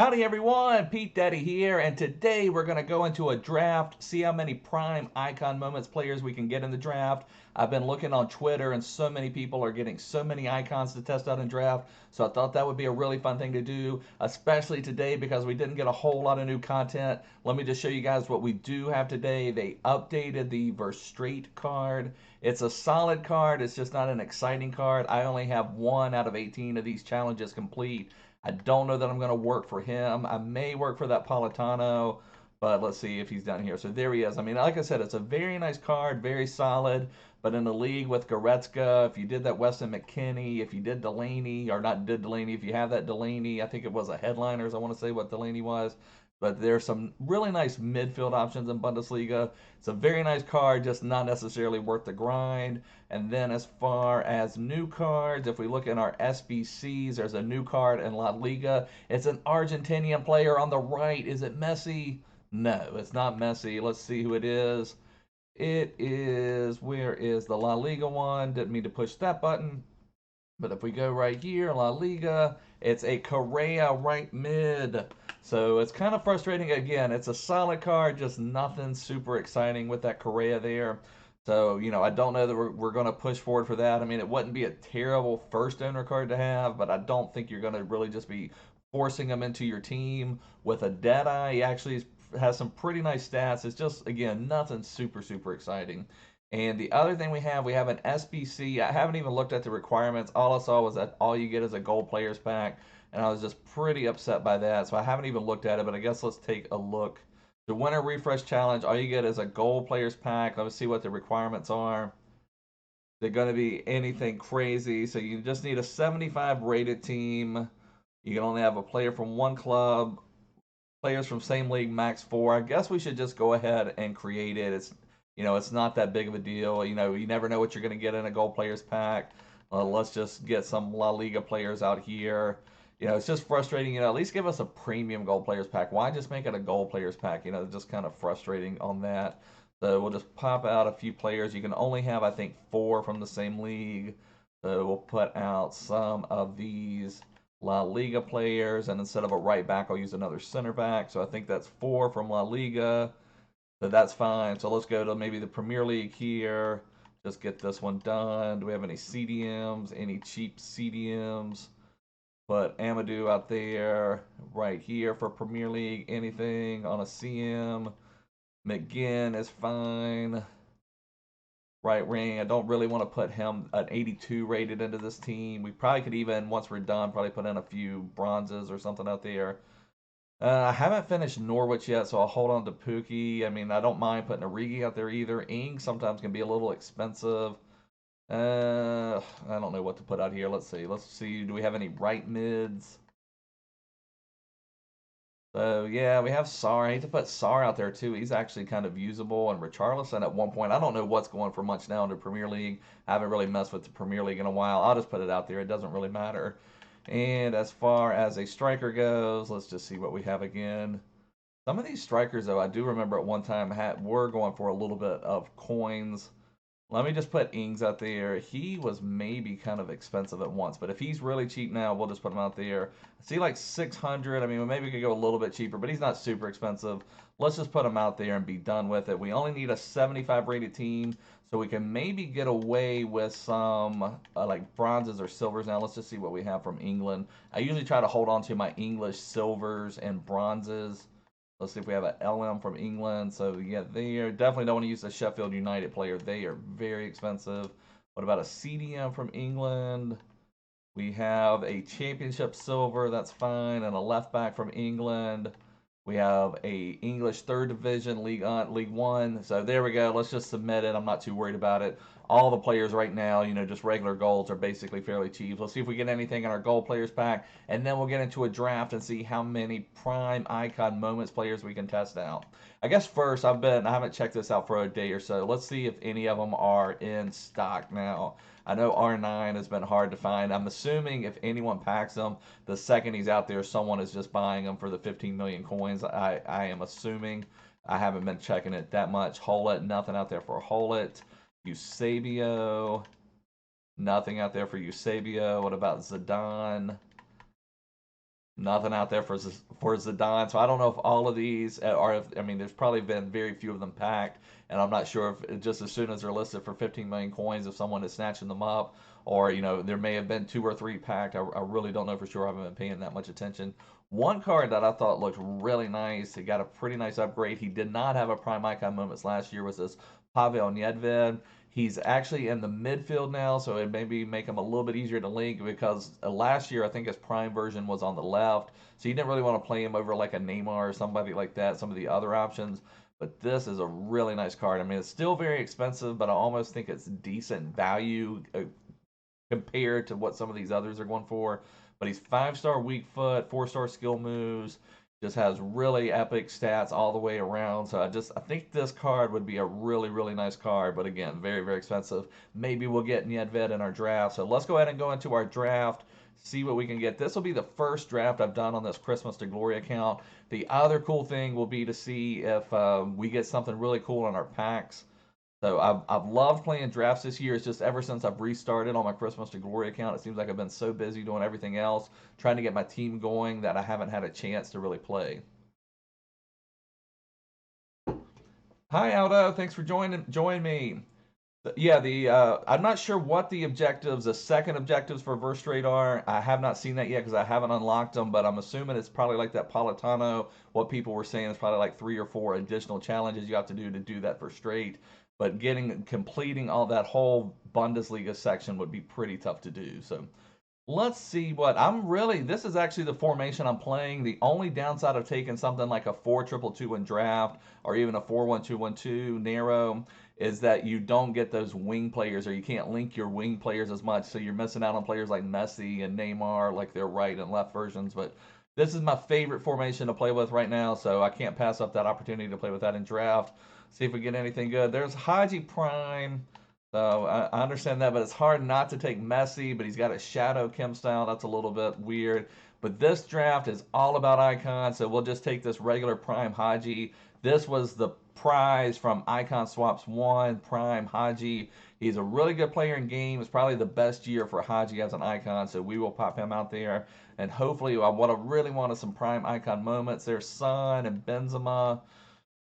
Howdy everyone, Pete Daddy here, and today we're going to go into a draft, see how many prime icon moments players we can get in the draft. I've been looking on Twitter and so many people are getting so many icons to test out in draft, so I thought that would be a really fun thing to do, especially today because we didn't get a whole lot of new content. Let me just show you guys what we do have today. They updated the Verstraete card. It's a solid card, it's just not an exciting card. I only have 1 out of 18 of these challenges complete. I don't know that I'm going to work for him. I may work for that Politano, but let's see if he's down here. So there he is. I mean, like I said, it's a very nice card, very solid. But in the league with Goretzka, if you did that Weston McKennie, if you did Delaney, or not did Delaney, if you have that Delaney, I think it was a headliners, I want to say what Delaney was. But there's some really nice midfield options in Bundesliga. It's a very nice card, just not necessarily worth the grind. And then as far as new cards, if we look at our SBCs, there's a new card in La Liga. It's an Argentinian player on the right. Is it Messi? No, it's not Messi. Let's see who it is. It is, where is the La Liga one? Didn't mean to push that button. But if we go right here, La Liga, it's a Correa right mid. So it's kind of frustrating. Again, it's a solid card, just nothing super exciting with that Correa there. So, I don't know that we're going to push forward for that. I mean, it wouldn't be a terrible first owner card to have, but I don't think you're going to really just be forcing them into your team. With a Deadeye, he actually has some pretty nice stats. It's just, again, nothing super, super exciting. And the other thing we have an SBC. I haven't even looked at the requirements. All I saw was that all you get is a gold players pack, and I was just pretty upset by that. So I haven't even looked at it, but I guess let's take a look. The winter refresh challenge, all you get is a gold players pack. Let's see what the requirements are. They're going to be anything crazy. So you just need a 75 rated team. You can only have a player from one club. Players from same league, max 4. I guess we should just go ahead and create it. It's not that big of a deal. You never know what you're going to get in a gold players pack. Let's just get some La Liga players out here. It's just frustrating. At least give us a premium gold players pack. Why just make it a gold players pack? Just kind of frustrating on that. So we'll just pop out a few players. You can only have, I think, 4 from the same league. So we'll put out some of these La Liga players, and instead of a right back, I'll use another center back. So I think that's 4 from La Liga. So that's fine. So let's go to maybe the Premier League here. Just get this one done. Do we have any CDMs? Any cheap CDMs? Put Amadou out there right here for Premier League. Anything on a CM? McGinn is fine. Right wing. I don't really want to put him an 82 rated into this team. We probably could even, once we're done, probably put in a few bronzes or something out there. I haven't finished Norwich yet, so I'll hold on to Pookie. I mean, I don't mind putting Origi out there either. Ings sometimes can be a little expensive. I don't know what to put out here. Let's see. Let's see. Do we have any right mids? So, yeah, we have Sarr. I hate to put Sarr out there, too. He's actually kind of usable. And Richarlison at one point. I don't know what's going for much now in the Premier League. I haven't really messed with the Premier League in a while. I'll just put it out there. It doesn't really matter. And as far as a striker goes, let's just see what we have again. Some of these strikers, though, I do remember at one time were going for a little bit of coins. Let me just put Ings out there. He was maybe kind of expensive at once, but if he's really cheap now, we'll just put him out there. I see like 600. I mean, maybe we could go a little bit cheaper, but he's not super expensive. Let's just put him out there and be done with it. We only need a 75 rated team, so we can maybe get away with some like bronzes or silvers. Now, let's just see what we have from England. I usually try to hold on to my English silvers and bronzes. Let's see if we have an LM from England. So, yeah, they definitely don't want to use the Sheffield United player. They are very expensive. What about a CDM from England? We have a championship silver. That's fine. And a left back from England. We have a English third division League One. So there we go. Let's just submit it. I'm not too worried about it. All the players right now, just regular golds are basically fairly cheap. Let's see if we get anything in our gold players pack, and then we'll get into a draft and see how many prime icon moments players we can test out. I guess first, I haven't checked this out for a day or so. Let's see if any of them are in stock now. I know R9 has been hard to find. I'm assuming if anyone packs them, the second he's out there, someone is just buying them for the 15 million coins. I am assuming. I haven't been checking it that much. Hullet, nothing out there for Hullet. Eusebio, nothing out there for Eusebio. What about Zidane? Nothing out there for Zidane. So I don't know if all of these are. I mean, there's probably been very few of them packed, and I'm not sure if just as soon as they're listed for 15 million coins, if someone is snatching them up, or there may have been two or three packed. I really don't know for sure. I haven't been paying that much attention. One card that I thought looked really nice. He got a pretty nice upgrade. He did not have a prime icon moments last year. Was this Pavel Nedved? He's actually in the midfield now, so it maybe make him a little bit easier to link because last year I think his prime version was on the left, so you didn't really want to play him over like a Neymar or somebody like that, some of the other options. But this is a really nice card. I mean, it's still very expensive, but I almost think it's decent value compared to what some of these others are going for. But he's 5-star weak foot, 4-star skill moves, just has really epic stats all the way around. So I think this card would be a really, really nice card. But again, very, very expensive. Maybe we'll get Nedved in our draft. So let's go ahead and go into our draft, see what we can get. This will be the first draft I've done on this Christmas to Glory account. The other cool thing will be to see if we get something really cool in our packs. So I've loved playing drafts this year. It's just ever since I've restarted on my Christmas to Glory account, it seems like I've been so busy doing everything else, trying to get my team going, that I haven't had a chance to really play. Hi Aldo, thanks for joining me. Yeah, I'm not sure what the second objectives for Verstraete are. I have not seen that yet because I haven't unlocked them, but I'm assuming it's probably like that Politano. What people were saying is probably like 3 or 4 additional challenges you have to do that for straight. But completing all that whole Bundesliga section would be pretty tough to do. So let's see what this is actually the formation I'm playing. The only downside of taking something like a 4-2-2-2 in draft or even a 4-1-2-1-2 narrow is that you don't get those wing players, or you can't link your wing players as much. So you're missing out on players like Messi and Neymar, like their right and left versions. But this is my favorite formation to play with right now, so I can't pass up that opportunity to play with that in draft. See if we get anything good. There's Hagi Prime. So I understand that, but it's hard not to take Messi, but he's got a shadow chem style. That's a little bit weird. But this draft is all about icons, so we'll just take this regular Prime Hagi. This was the prize from Icon Swaps 1, Prime Hagi. He's a really good player in game. It's probably the best year for Hagi as an icon, so we will pop him out there. And hopefully, what I really want is some Prime icon moments. There's Son and Benzema.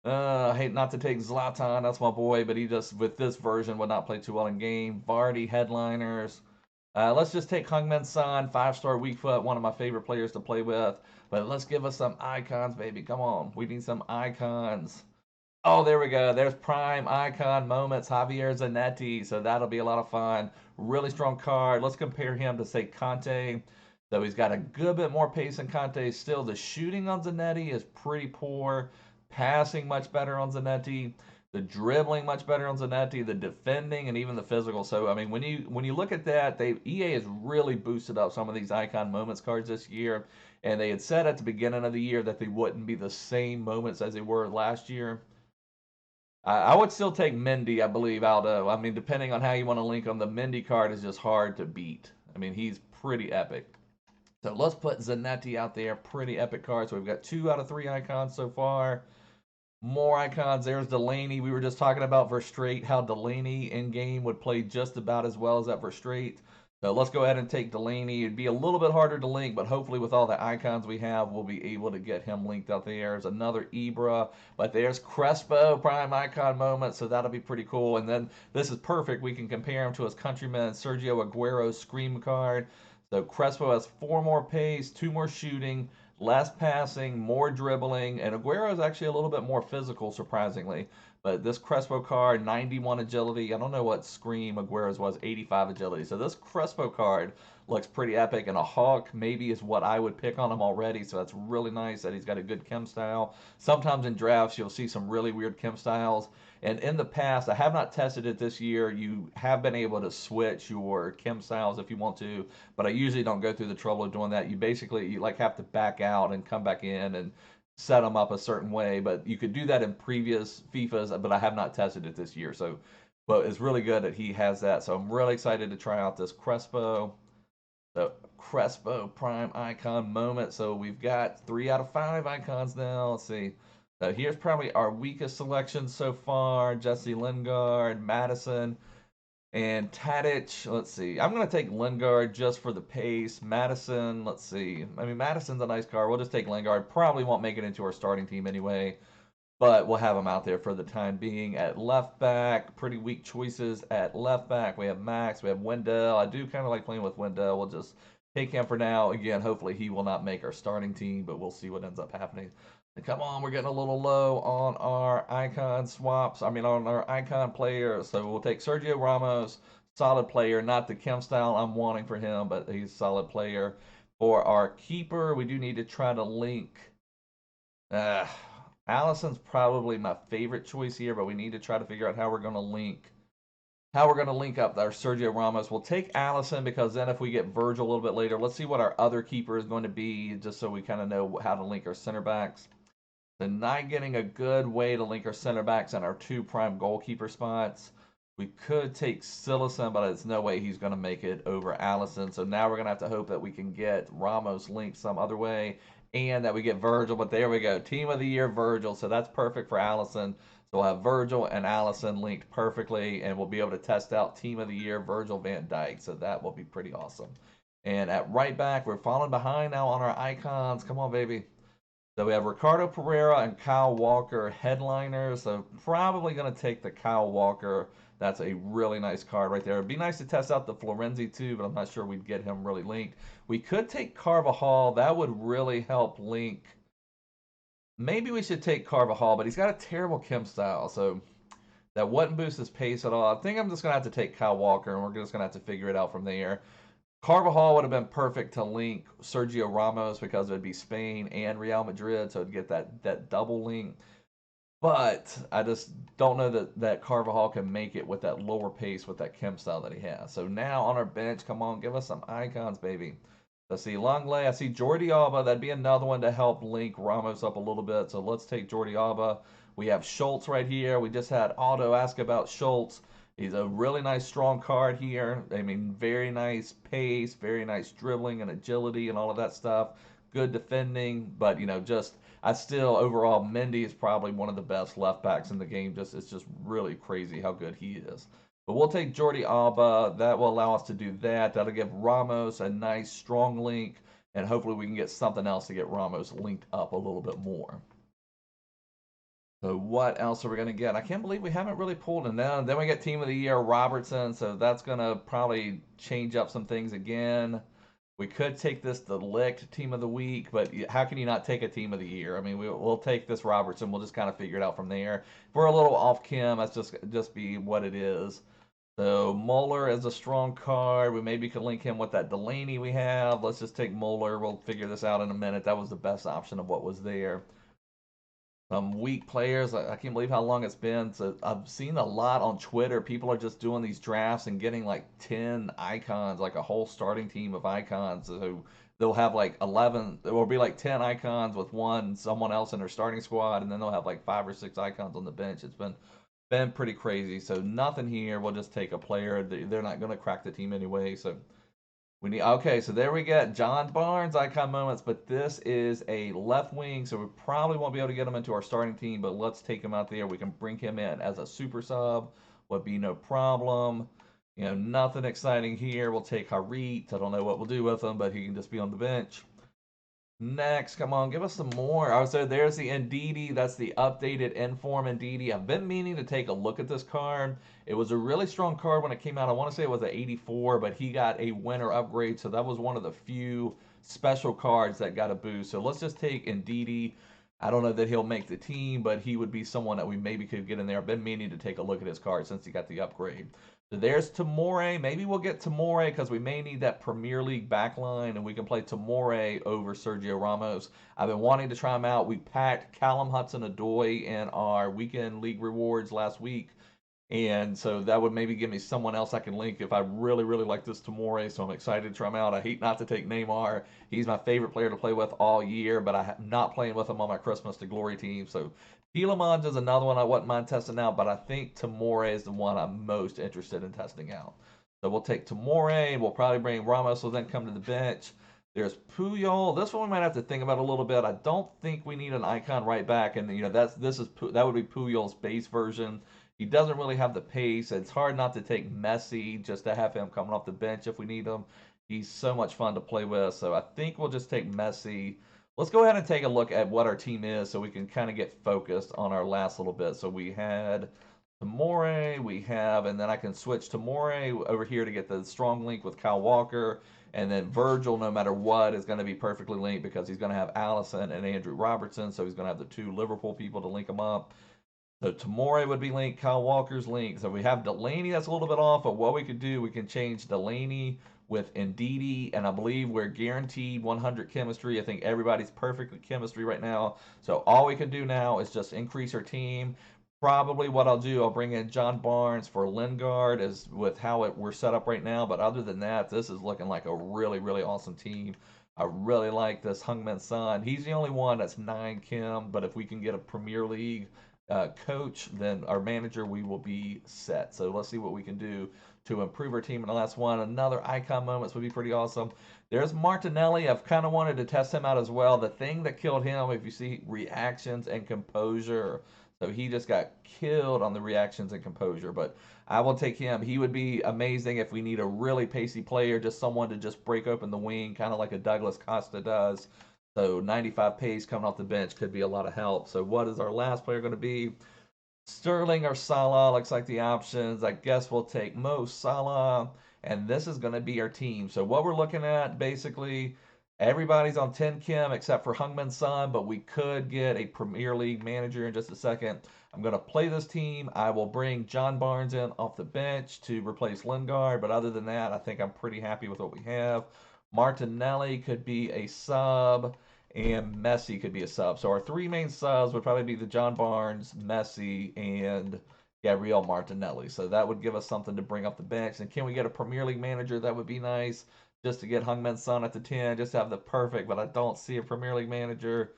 I hate not to take Zlatan, that's my boy, but he just, with this version, would not play too well in game. Vardy, headliners. Let's just take Heung-min Son, 5-star weak foot, one of my favorite players to play with. But let's give us some icons, baby. Come on. We need some icons. Oh, there we go. There's prime icon moments. Javier Zanetti. So that'll be a lot of fun. Really strong card. Let's compare him to, say, Conte. Though he's got a good bit more pace than Conte. Still, the shooting on Zanetti is pretty poor. Passing much better on Zanetti. The dribbling much better on Zanetti. The defending and even the physical. So I mean, when you look at that, EA has really boosted up some of these icon moments cards this year. And they had said at the beginning of the year that they wouldn't be the same moments as they were last year. I would still take Mendy, I believe, Aldo. I mean, depending on how you want to link him, the Mendy card is just hard to beat. I mean, he's pretty epic. So let's put Zanetti out there. Pretty epic card. So we've got 2 out of 3 icons so far. More icons. There's Delaney. We were just talking about Verstraete, how Delaney in game would play just about as well as that Verstraete. So let's go ahead and take Delaney. It'd be a little bit harder to link, but hopefully with all the icons we have, we'll be able to get him linked out there. There's another Ibra, but there's Crespo, prime icon moment, so that'll be pretty cool. And then this is perfect. We can compare him to his countryman, Sergio Aguero's Scream card. So Crespo has 4 more pace, 2 more shooting, less passing, more dribbling, and Aguero is actually a little bit more physical, surprisingly. But this Crespo card, 91 agility. I don't know what Scream Aguero's was, 85 agility. So this Crespo card looks pretty epic, and a Hawk maybe is what I would pick on him already. So that's really nice that he's got a good chem style. Sometimes in drafts, you'll see some really weird chem styles. And in the past, I have not tested it this year. You have been able to switch your chem styles if you want to, but I usually don't go through the trouble of doing that. You like have to back out and come back in and set them up a certain way. But you could do that in previous FIFAs, but I have not tested it this year. So, but it's really good that he has that. So I'm really excited to try out this Crespo. The Crespo prime icon moment. So we've got 3 out of 5 icons now. Let's see. Here's probably our weakest selection so far. Jesse Lingard, Madison. And Tadic, let's see. I'm going to take Lingard just for the pace. Madison, let's see. I mean, Madison's a nice card. We'll just take Lingard. Probably won't make it into our starting team anyway, but we'll have him out there for the time being. At left back, pretty weak choices at left back. We have Max, we have Wendell. I do kind of like playing with Wendell. We'll just take him for now. Again, hopefully he will not make our starting team, but we'll see what ends up happening. And come on, we're getting a little low on our icon swaps. I mean, on our icon players. So we'll take Sergio Ramos, solid player. Not the Kim style I'm wanting for him, but he's a solid player. For our keeper, we do need to try to link. Uh, Allison's probably my favorite choice here, but we need to try to figure out how we're going to link up our Sergio Ramos. We'll take Allison because then if we get Virgil a little bit later, let's see what our other keeper is going to be, just so we kind of know how to link our center backs. So not getting a good way to link our center backs and our two prime goalkeeper spots. We could take Silicon, but there's no way he's going to make it over Allison. So now we're going to have to hope that we can get Ramos linked some other way and that we get Virgil. But there we go. Team of the year, Virgil. So that's perfect for Allison. So we'll have Virgil and Allison linked perfectly, and we'll be able to test out Team of the Year, Virgil van Dijk. So that will be pretty awesome. And at right back, we're falling behind now on our icons. Come on, baby. So we have Ricardo Pereira and Kyle Walker headliners. So probably going to take the Kyle Walker. That's a really nice card right there. It'd be nice to test out the Florenzi too, but I'm not sure we'd get him really linked. We could take Carvajal. That would really help link. Maybe we should take Carvajal, but he's got a terrible Kim style, so that wouldn't boost his pace at all. I think I'm just going to have to take Kyle Walker, and we're just going to have to figure it out from there. Carvajal would have been perfect to link Sergio Ramos because it would be Spain and Real Madrid, so it'd get that double link. But I just don't know that Carvajal can make it with that lower pace with that Kim style that he has. So now on our bench, come on, give us some icons, baby. Let's see, Langley. I see Jordi Alba. That'd be another one to help link Ramos up a little bit. So let's take Jordi Alba. We have Schultz right here. We just had Otto ask about Schultz. He's a really nice, strong card here. I mean, very nice pace, very nice dribbling and agility and all of that stuff. Good defending, but, you know, just I still overall Mendy is probably one of the best left backs in the game. It's just really crazy how good he is. But we'll take Jordi Alba. That will allow us to do that. That'll give Ramos a nice, strong link, and hopefully we can get something else to get Ramos linked up a little bit more. So what else are we going to get? I can't believe we haven't really pulled it down. Then we get Team of the Year, Robertson, so that's going to probably change up some things again. We could take this the Licht Team of the Week, but how can you not take a Team of the Year? I mean, we'll take this Robertson. We'll just kind of figure it out from there. If we're a little off Kim, that's just be what it is. So Muller is a strong card. We maybe could link him with that Delaney we have. Let's just take Muller. We'll figure this out in a minute. That was the best option of what was there. Some weak players. I can't believe how long it's been. So I've seen a lot on Twitter. People are just doing these drafts and getting like 10 icons, like a whole starting team of icons. So they'll have like 11. There will be like 10 icons with someone else in their starting squad, and then they'll have like 5 or 6 icons on the bench. It's been pretty crazy. So nothing here. We'll just take a player. They're not going to crack the team anyway. So we need, okay, so there we get John Barnes icon moments, but this is a left wing, so we probably won't be able to get him into our starting team, but let's take him out there. We can bring him in as a super sub. Would be no problem. You know, nothing exciting here. We'll take Harit. I don't know what we'll do with him, but he can just be on the bench. Next, come on, give us some more. Oh, so there's the Ndidi. That's the updated Inform Ndidi. I've been meaning to take a look at this card. It was a really strong card when it came out. I want to say it was an 84, but he got a winner upgrade, so that was one of the few special cards that got a boost. So let's just take Ndidi. I don't know that he'll make the team, but he would be someone that we maybe could get in there. I've been meaning to take a look at his card since he got the upgrade. So there's Tomori. Maybe we'll get Tomori because we may need that Premier League backline, and we can play Tomori over Sergio Ramos. I've been wanting to try him out. We packed Callum Hudson-Odoi in our weekend league rewards last week, and so that would maybe give me someone else I can link if I really, really like this Tomori, so I'm excited to try him out. I hate not to take Neymar. He's my favorite player to play with all year, but I'm not playing with him on my Christmas to Glory team, so Tielemans is another one I wouldn't mind testing out, but I think Tomori is the one I'm most interested in testing out. So we'll take Tomori. We'll probably bring Ramos, will then come to the bench. There's Puyol. This one we might have to think about a little bit. I don't think we need an icon right back, and you know that would be Puyol's base version. He doesn't really have the pace. It's hard not to take Messi just to have him coming off the bench if we need him. He's so much fun to play with. So I think we'll just take Messi. Let's go ahead and take a look at what our team is so we can kind of get focused on our last little bit. So we had Tomori, we have, and then I can switch Tomori over here to get the strong link with Kyle Walker. And then Virgil, no matter what, is going to be perfectly linked because he's going to have Allison and Andrew Robertson. So he's going to have the two Liverpool people to link him up. So Tomori would be linked, Kyle Walker's linked. So we have Delaney that's a little bit off, but what we could do, we can change Delaney with Ndidi, and I believe we're guaranteed 100 chemistry. I think everybody's perfectly chemistry right now. So all we can do now is just increase our team. Probably what I'll do, I'll bring in John Barnes for Lingard as with how we're set up right now. But other than that, this is looking like a really, really awesome team. I really like this Heung-min Son. He's the only one that's 9 chem, but if we can get a Premier League coach, then our manager, we will be set. So let's see what we can do to improve our team in the last one. Another icon moments would be pretty awesome. There's Martinelli. I've kind of wanted to test him out as well. The thing that killed him, if you see reactions and composure. So he just got killed on the reactions and composure, but I will take him. He would be amazing if we need a really pacey player, just someone to just break open the wing, kind of like a Douglas Costa does. So 95 pace coming off the bench could be a lot of help. So what is our last player going to be? Sterling or Salah looks like the options. I guess we'll take Mo Salah, and this is going to be our team. So what we're looking at, basically, everybody's on 10 chem except for Heung-min Son, but we could get a Premier League manager in just a second. I'm going to play this team. I will bring John Barnes in off the bench to replace Lingard, but other than that, I think I'm pretty happy with what we have. Martinelli could be a sub, and Messi could be a sub. So our three main subs would probably be the John Barnes, Messi, and Gabriel Martinelli. So that would give us something to bring up the bench. And can we get a Premier League manager? That would be nice. Just to get Heung-min Son at the 10, just to have the perfect, but I don't see a Premier League manager.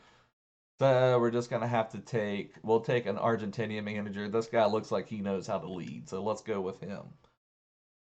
So we're just going to have to we'll take an Argentinian manager. This guy looks like he knows how to lead, so let's go with him.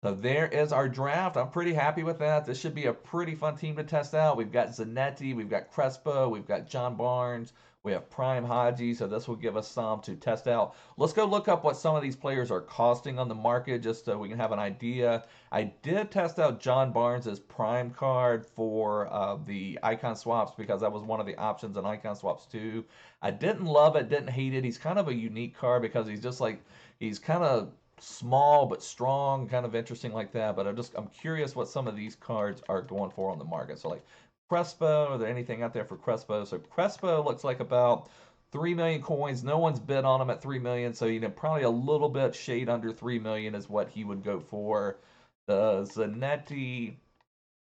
So there is our draft. I'm pretty happy with that. This should be a pretty fun team to test out. We've got Zanetti, we've got Crespo, we've got John Barnes, we have Prime Hagi, so this will give us some to test out. Let's go look up what some of these players are costing on the market just so we can have an idea. I did test out John Barnes' Prime card for the Icon Swaps because that was one of the options in Icon Swaps too. I didn't love it, didn't hate it. He's kind of a unique card because he's just like, he's kind of small but strong, kind of interesting like that. But I'm curious what some of these cards are going for on the market. So like Crespo, are there anything out there for Crespo? So Crespo looks like about 3 million coins. No one's bid on him at 3 million, so probably a little bit shade under 3 million is what he would go for. The Zanetti,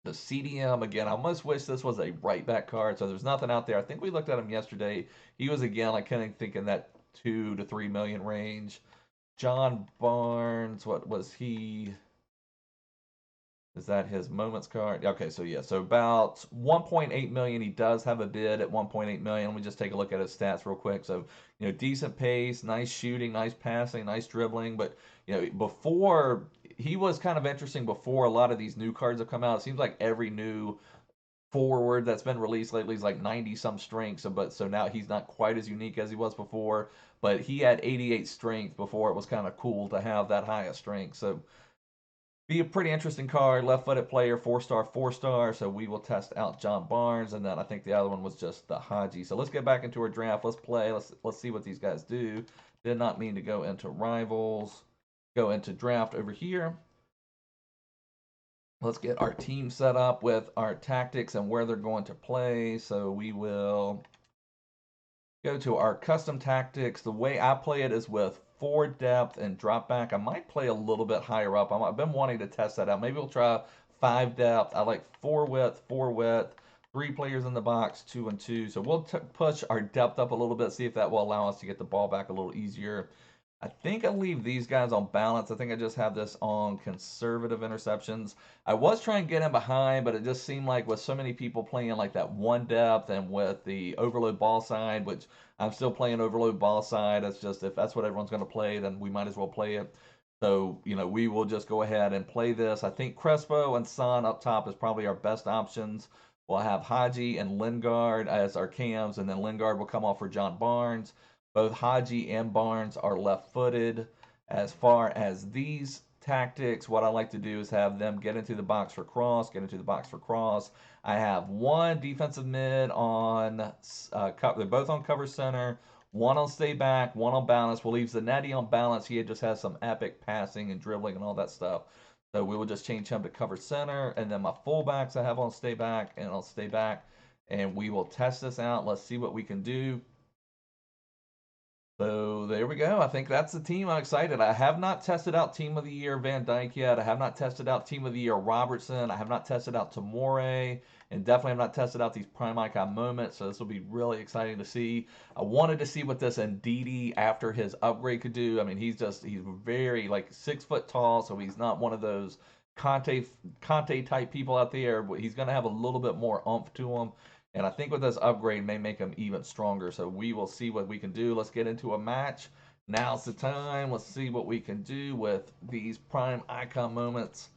the CDM, again, I almost wish this was a right back card. So there's nothing out there. I think we looked at him yesterday. He was again like kind of thinking that 2 to 3 million range. John Barnes, what was he? Is that his moments card? Okay, so yeah, so about 1.8 million. He does have a bid at 1.8 million. Let me just take a look at his stats real quick. So, decent pace, nice shooting, nice passing, nice dribbling. But, before, he was kind of interesting before a lot of these new cards have come out. It seems like every new forward that's been released lately is like 90 some strength, so now he's not quite as unique as he was before, but he had 88 strength before. It was kind of cool to have that high of strength. So be a pretty interesting card. Left-footed player, 4-star, 4-star. So we will test out John Barnes, and then I think the other one was just the Hagi. So let's get back into our draft. Let's play. Let's see what these guys do. Did not mean to go into rivals. Go into draft over here. Let's get our team set up with our tactics and where they're going to play. So we will go to our custom tactics. The way I play it is with 4 depth and drop back. I might play a little bit higher up. I've been wanting to test that out. Maybe we'll try 5 depth. I like 4 width, 3 players in the box, 2 and 2. So we'll push our depth up a little bit, see if that will allow us to get the ball back a little easier. I think I leave these guys on balance. I think I just have this on conservative interceptions. I was trying to get him behind, but it just seemed like with so many people playing like that 1 depth and with the overload ball side, which I'm still playing overload ball side. It's just if that's what everyone's going to play, then we might as well play it. So, we will just go ahead and play this. I think Crespo and Son up top is probably our best options. We'll have Hagi and Lingard as our cams, and then Lingard will come off for John Barnes. Both Hagi and Barnes are left-footed. As far as these tactics, what I like to do is have them get into the box for cross, get into the box for cross. I have one defensive mid on, they're both on cover center, one on stay back, one on balance. We'll leave Zanetti on balance. He just has some epic passing and dribbling and all that stuff. So we will just change him to cover center. And then my fullbacks I have on stay back and on stay back. And we will test this out. Let's see what we can do. So there we go. I think that's the team. I'm excited. I have not tested out Team of the Year Van Dijk yet. I have not tested out Team of the Year Robertson. I have not tested out Tomori, and definitely have not tested out these prime icon moments. So this will be really exciting to see. I wanted to see what this Ndidi after his upgrade could do. I mean, he's very like 6 foot tall, so he's not one of those Conte type people out there. But he's going to have a little bit more oomph to him. And I think with this upgrade may make him even stronger. So we will see what we can do. Let's get into a match. Now's the time. Let's see what we can do with these prime icon moments.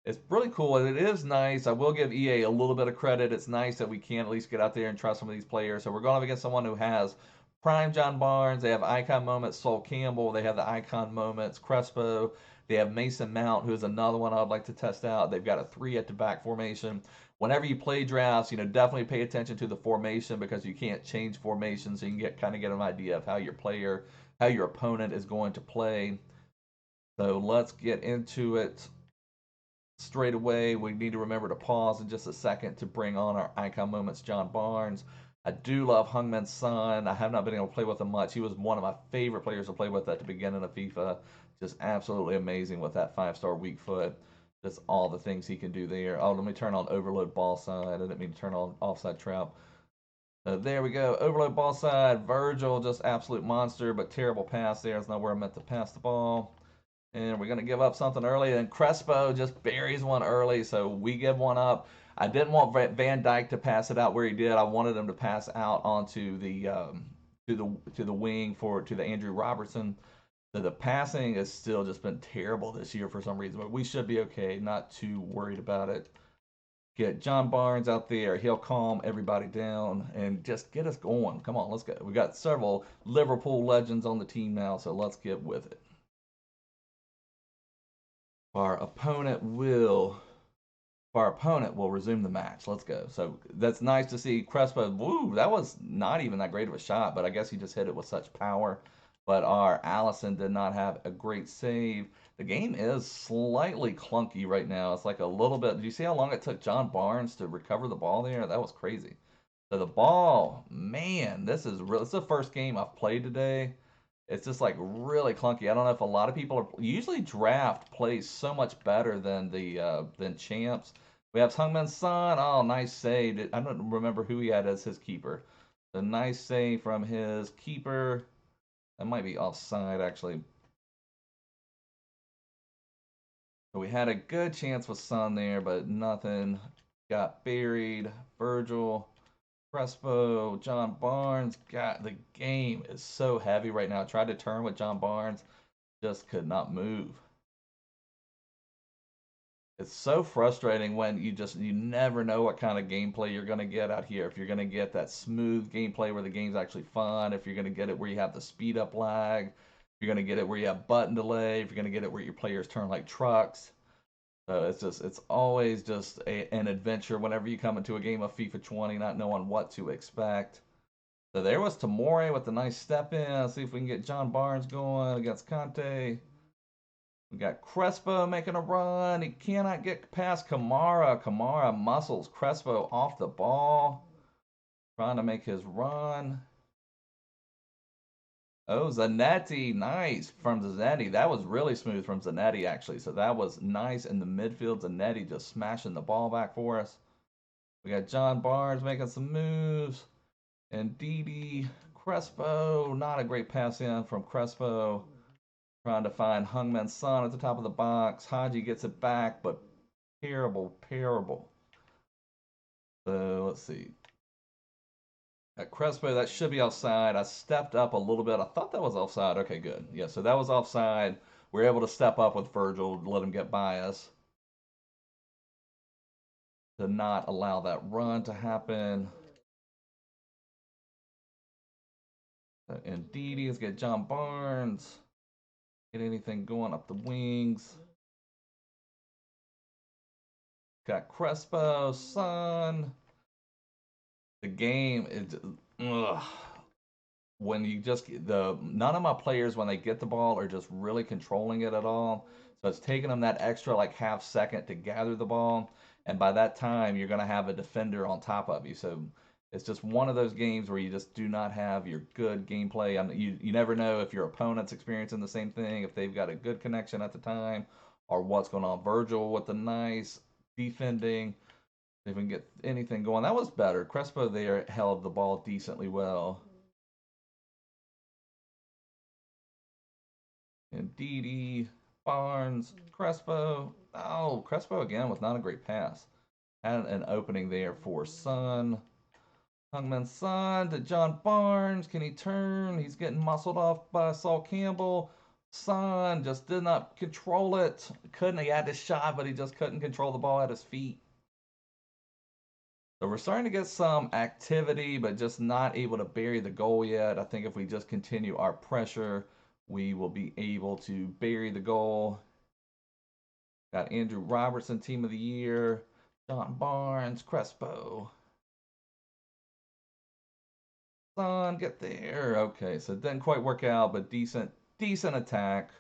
It's really cool. It is nice. I will give EA a little bit of credit. It's nice that we can at least get out there and try some of these players. So we're going up against someone who has prime John Barnes. They have icon moments Sol Campbell. They have the icon moments Crespo. They have Mason Mount, who is another one I'd like to test out. They've got a 3 at the back formation. Whenever you play drafts, definitely pay attention to the formation because you can't change formation, so you can kind of get an idea of how your opponent is going to play. So let's get into it straight away. We need to remember to pause in just a second to bring on our icon moments, John Barnes. I do love Heung-min Son. I have not been able to play with him much. He was one of my favorite players to play with at the beginning of FIFA. Just absolutely amazing with that 5-star weak foot. Just all the things he can do there. Oh, let me turn on overload ball side. I didn't mean to turn on offside trap. There we go. Overload ball side. Virgil, just absolute monster, but terrible pass there. It's not where I meant to pass the ball. And we're going to give up something early. And Crespo just buries one early, so we give one up. I didn't want Van Dijk to pass it out where he did. I wanted him to pass out onto the to the wing to the Andrew Robertson. So the passing has still just been terrible this year for some reason, but we should be okay. Not too worried about it. Get John Barnes out there. He'll calm everybody down and just get us going. Come on, let's go. We got several Liverpool legends on the team now, so let's get with it. Our opponent will resume the match. Let's go. So that's nice to see Crespo. Woo, that was not even that great of a shot, but I guess he just hit it with such power. But our Allison did not have a great save. The game is slightly clunky right now. It's like a little bit. Did you see how long it took John Barnes to recover the ball there? That was crazy. So the ball, man, this is the first game I've played today. It's just like really clunky. I don't know if a lot of people are usually draft plays so much better than than champs. We have Heung-min Son. Oh, nice save. I don't remember who he had as his keeper. The nice save from his keeper. That might be offside, actually. So we had a good chance with Son there, but nothing. Got buried. Virgil, Crespo, John Barnes. God, the game is so heavy right now. I tried to turn with John Barnes. Just could not move. It's so frustrating when you never know what kind of gameplay you're going to get out here. If you're going to get that smooth gameplay where the game's actually fun, if you're going to get it where you have the speed up lag, if you're going to get it where you have button delay, if you're going to get it where your players turn like trucks. So it's always just an adventure whenever you come into a game of FIFA 20 not knowing what to expect. So there was Tomori with a nice step in. Let's see if we can get John Barnes going against Conte. We got Crespo making a run. He cannot get past Kamara. Kamara muscles Crespo off the ball. Trying to make his run. Oh, Zanetti. Nice from Zanetti. That was really smooth from Zanetti, actually. So that was nice in the midfield. Zanetti just smashing the ball back for us. We got John Barnes making some moves. And Didi. Crespo. Not a great pass in from Crespo. Trying to find Heung-min Son at the top of the box. Hagi gets it back, but terrible. So let's see. At Crespo, that should be offside. I stepped up a little bit. I thought that was offside. Okay, good. Yeah, so that was offside. We were able to step up with Virgil to let him get by us. To not allow that run to happen. And Didi, let's get John Barnes. Get anything going up the wings. Got Crespo, Son. The game is, ugh. When you just none of my players when they get the ball are just really controlling it at all. So it's taking them that extra like half second to gather the ball, and by that time you're going to have a defender on top of you. So it's just one of those games where you just do not have your good gameplay. You never know if your opponent's experiencing the same thing, if they've got a good connection at the time, or what's going on. Virgil with the nice defending. If we can get anything going, that was better. Crespo there held the ball decently well. And Didi, Barnes, Crespo. Oh, Crespo again with not a great pass. Had an opening there for Son. Hungman Son to John Barnes. Can he turn? He's getting muscled off by Saul Campbell. Son just did not control it. Couldn't. He had his shot, but he just couldn't control the ball at his feet. So we're starting to get some activity, but just not able to bury the goal yet. I think if we just continue our pressure, we will be able to bury the goal. Got Andrew Robertson, Team of the Year. John Barnes, Crespo. Son, get there. Okay, so it didn't quite work out, but decent attack.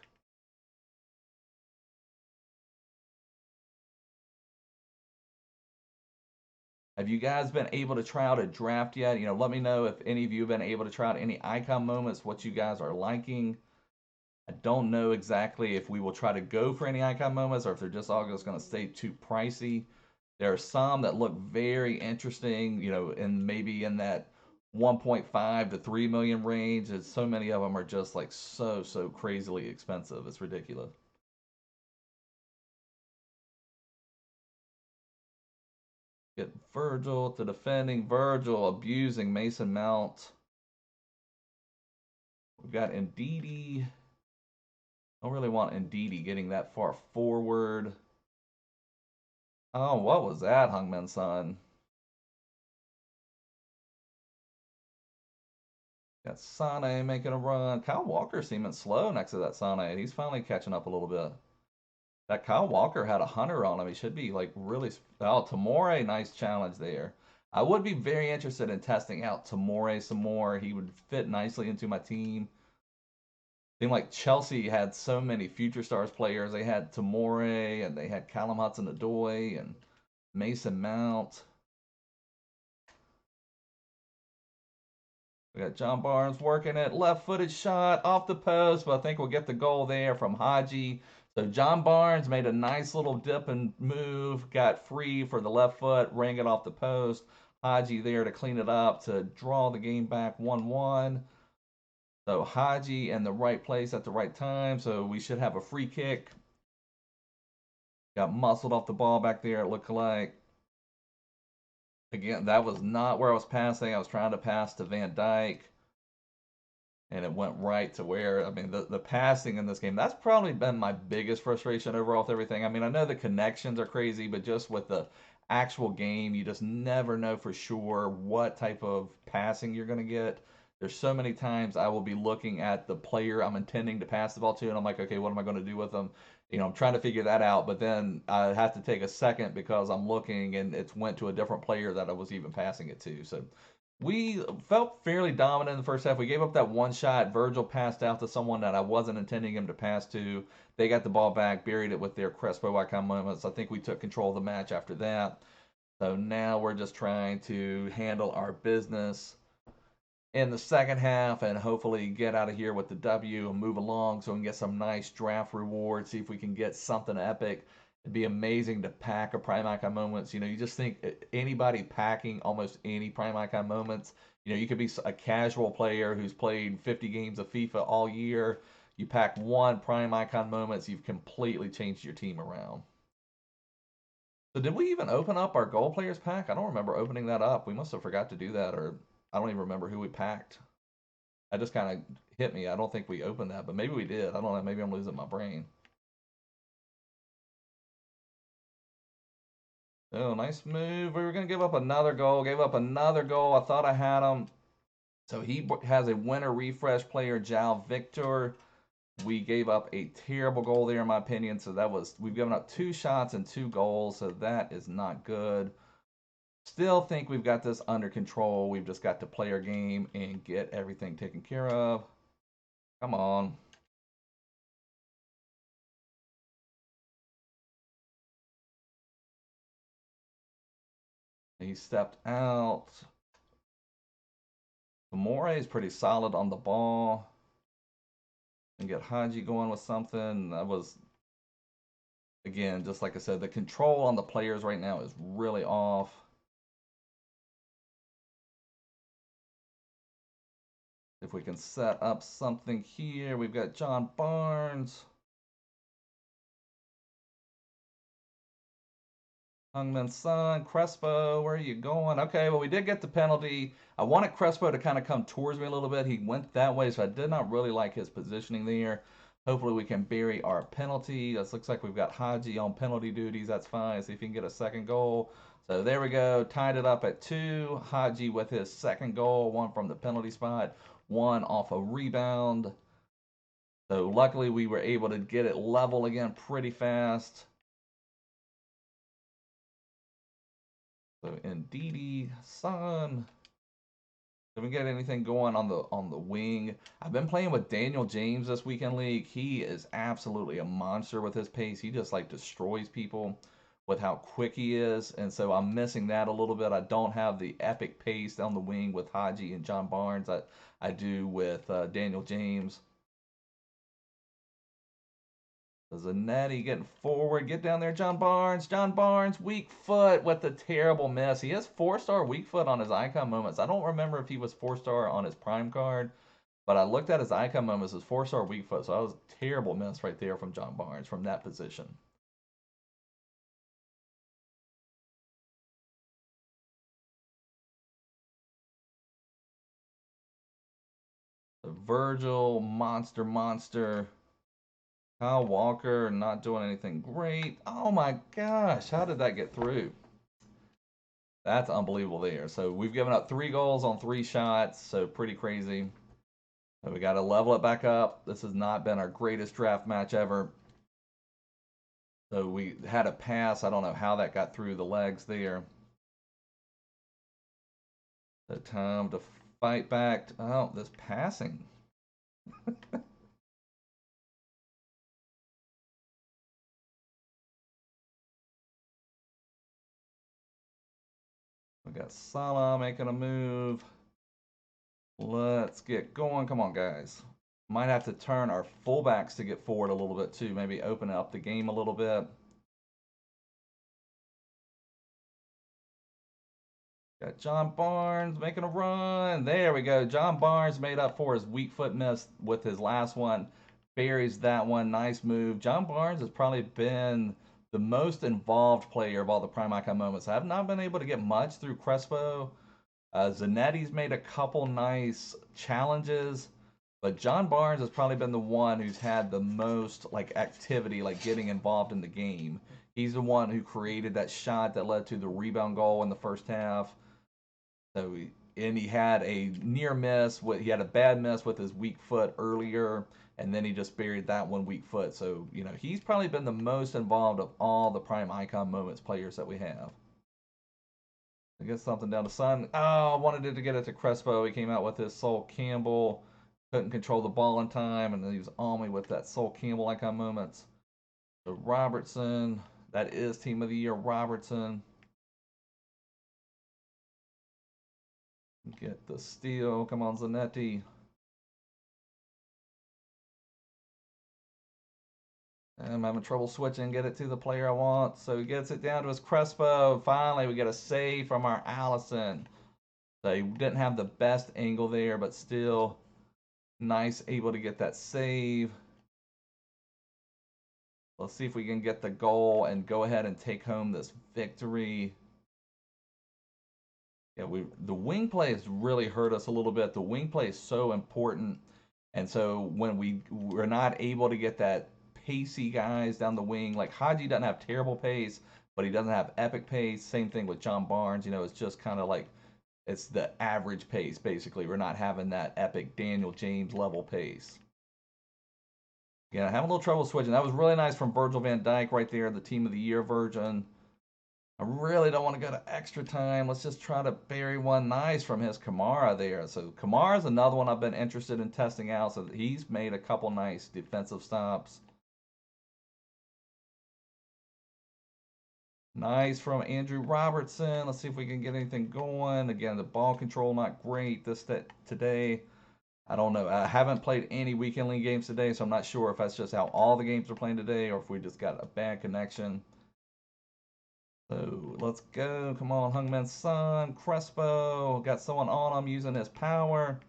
Have you guys been able to try out a draft yet? Let me know if any of you have been able to try out any icon moments, what you guys are liking. I don't know exactly if we will try to go for any icon moments or if they're just all just going to stay too pricey. There are some that look very interesting, and maybe in that 1.5 to 3 million range. And so many of them are just like so crazily expensive. It's ridiculous. Get Virgil to defending. Virgil abusing Mason Mount. We've got Ndidi. Don't really want Ndidi getting that far forward. Oh, what was that, Hungman Son? Got Sane making a run. Kyle Walker seeming slow next to that Sane. He's finally catching up a little bit. That Kyle Walker had a hunter on him. He should be like really. Oh, Tamore, nice challenge there. I would be very interested in testing out Tamore some more. He would fit nicely into my team. Seemed like Chelsea had so many future stars players. They had Tamore and they had Callum Hudson-Odoi and Mason Mount. We got John Barnes working it. Left-footed shot off the post, but I think we'll get the goal there from Hagi. So John Barnes made a nice little dip and move, got free for the left foot, rang it off the post. Hagi there to clean it up to draw the game back 1-1. So Hagi in the right place at the right time. So we should have a free kick. Got muscled off the ball back there, it looked like. Again, that was not where I was passing. I was trying to pass to Van Dijk. And it went right to where, I mean, the passing in this game, that's probably been my biggest frustration overall with everything. I mean, I know the connections are crazy, but just with the actual game, you just never know for sure what type of passing you're going to get. There's so many times I will be looking at the player I'm intending to pass the ball to, and I'm like, okay, what am I going to do with them? I'm trying to figure that out, but then I have to take a second because I'm looking and it's went to a different player that I was even passing it to. So we felt fairly dominant in the first half. We gave up that one shot. Virgil passed out to someone that I wasn't intending him to pass to. They got the ball back, buried it with their Crespo icon moments. I think we took control of the match after that. So now we're just trying to handle our business in the second half and hopefully get out of here with the W and move along so we can get some nice draft rewards, see if we can get something epic. It'd be amazing to pack a Prime Icon Moments. You just think anybody packing almost any Prime Icon Moments, you could be a casual player who's played 50 games of FIFA all year. You pack one Prime Icon Moments, you've completely changed your team around. So did we even open up our goal players pack? I don't remember opening that up. We must have forgot to do that, or I don't even remember who we packed. That just kind of hit me. I don't think we opened that, but maybe we did. I don't know. Maybe I'm losing my brain. Oh, nice move. We were going to give up another goal. Gave up another goal. I thought I had them. So he has a winner refresh player, Jal Victor. We gave up a terrible goal there, in my opinion. So we've given up 2 shots and 2 goals. So that is not good. Still think we've got this under control. We've just got to play our game and get everything taken care of. Come on. He stepped out. More is pretty solid on the ball. And get Hagi going with something. That was, again, just like I said, the control on the players right now is really off. If we can set up something here, we've got John Barnes. Hungman's son, Crespo, where are you going? Okay, well, we did get the penalty. I wanted Crespo to kind of come towards me a little bit. He went that way, so I did not really like his positioning there. Hopefully we can bury our penalty. This looks like we've got Hagi on penalty duties. That's fine. See if he can get a second goal. So there we go. Tied it up at 2. Hagi with his second goal. 1 from the penalty spot. 1 off a rebound. So luckily we were able to get it level again pretty fast. So Ndidi, son. Did we get anything going on the wing? I've been playing with Daniel James this weekend league. He is absolutely a monster with his pace. He just like destroys people with how quick he is. And so I'm missing that a little bit. I don't have the epic pace down the wing with Hagi and John Barnes that I do with Daniel James. Zanetti getting forward. Get down there, John Barnes. John Barnes, weak foot with a terrible miss. He has 4-star weak foot on his icon moments. I don't remember if he was 4-star on his prime card, but I looked at his icon moments as 4-star weak foot. So that was a terrible miss right there from John Barnes from that position. So Virgil, monster. Kyle Walker, not doing anything great. Oh my gosh, how did that get through? That's unbelievable there. So we've given up 3 goals on 3 shots, so pretty crazy. So we got to level it back up. This has not been our greatest draft match ever. So we had a pass. I don't know how that got through the legs there. The time to fight back. Oh, this passing. We got Salah making a move. Let's get going. Come on, guys. Might have to turn our fullbacks to get forward a little bit too. Maybe open up the game a little bit. Got John Barnes making a run. There we go. John Barnes made up for his weak foot miss with his last one. Buries that one. Nice move. John Barnes has probably been the most involved player of all the prime icon moments. I have not been able to get much through Crespo. Zanetti's made a couple nice challenges, but John Barnes has probably been the one who's had the most like activity, like getting involved in the game. He's the one who created that shot that led to the rebound goal in the first half. So he had a near miss. He had a bad miss with his weak foot earlier, and then he just buried that one weak foot. So he's probably been the most involved of all the prime icon moments players that we have. I guess something down the sun. Oh, I wanted it to get it to Crespo. He came out with his Sol Campbell. Couldn't control the ball in time, and then he was on me with that Sol Campbell icon moments. So Robertson, that is Team of the Year Robertson. Get the steal. Come on, Zanetti. I'm having trouble switching, get it to the player I want. So he gets it down to his Crespo. Finally, we get a save from our Allison. So he didn't have the best angle there, but still nice, able to get that save. Let's see if we can get the goal and go ahead and take home this victory. Yeah, the wing play has really hurt us a little bit. The wing play is so important. And so when we're not able to get that pacey guys down the wing, like Hagi doesn't have terrible pace, but he doesn't have epic pace. Same thing with John Barnes. It's just kind of like It's the average pace, basically. We're not having that epic Daniel James level pace. Yeah, having a little trouble switching. That was really nice from Virgil van Dijk right there, the Team of the Year version. I really don't want to go to extra time. Let's just try to bury one nice from his Kamara there. So Kamara's another one I've been interested in testing out. So he's made a couple nice defensive stops. Nice from Andrew Robertson. Let's see if we can get anything going. Again, the ball control not great today. I don't know. I haven't played any weekend league games today, so I'm not sure if that's just how all the games are playing today or if we just got a bad connection. So let's go. Come on, Hungman's son. Crespo. Got someone on him using his power.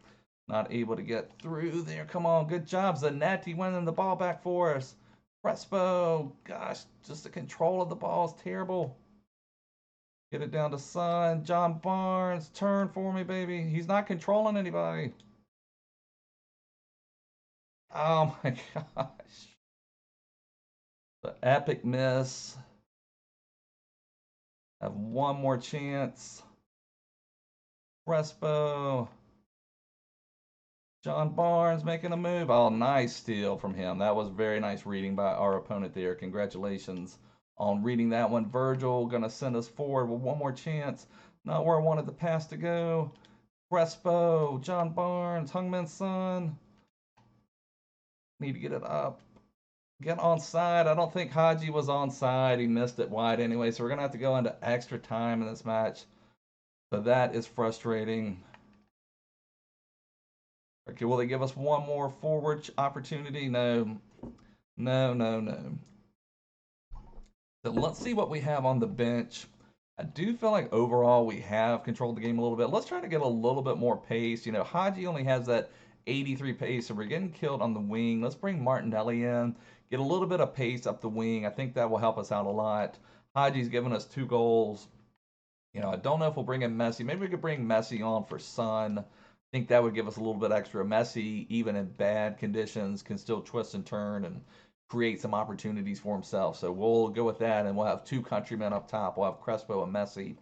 Not able to get through there. Come on. Good job. Zanetti winning the ball back for us. Crespo. Gosh, just the control of the ball is terrible. Get it down to Son. John Barnes. Turn for me, baby. He's not controlling anybody. Oh my gosh. The epic miss. Have one more chance. Crespo. John Barnes making a move. Oh, nice steal from him. That was very nice reading by our opponent there. Congratulations on reading that one. Virgil going to send us forward with one more chance. Not where I wanted the pass to go. Crespo. John Barnes. Hungman's son. Need to get it up. Get onside. I don't think Hagi was onside. He missed it wide anyway, so we're going to have to go into extra time in this match. So that is frustrating. Okay, will they give us one more forward opportunity? No. No, no, no. So let's see what we have on the bench. I do feel like overall we have controlled the game a little bit. Let's try to get a little bit more pace. You know, Hagi only has that 83 pace, and we're getting killed on the wing. Let's bring Martinelli in. Get a little bit of pace up the wing. I think that will help us out a lot. Hagi's given us 2 goals. You know, I don't know if we'll bring in Messi. Maybe we could bring Messi on for Son. I think that would give us a little bit extra. Messi, even in bad conditions, can still twist and turn and create some opportunities for himself. So we'll go with that, and we'll have 2 countrymen up top. We'll have Crespo and Messi.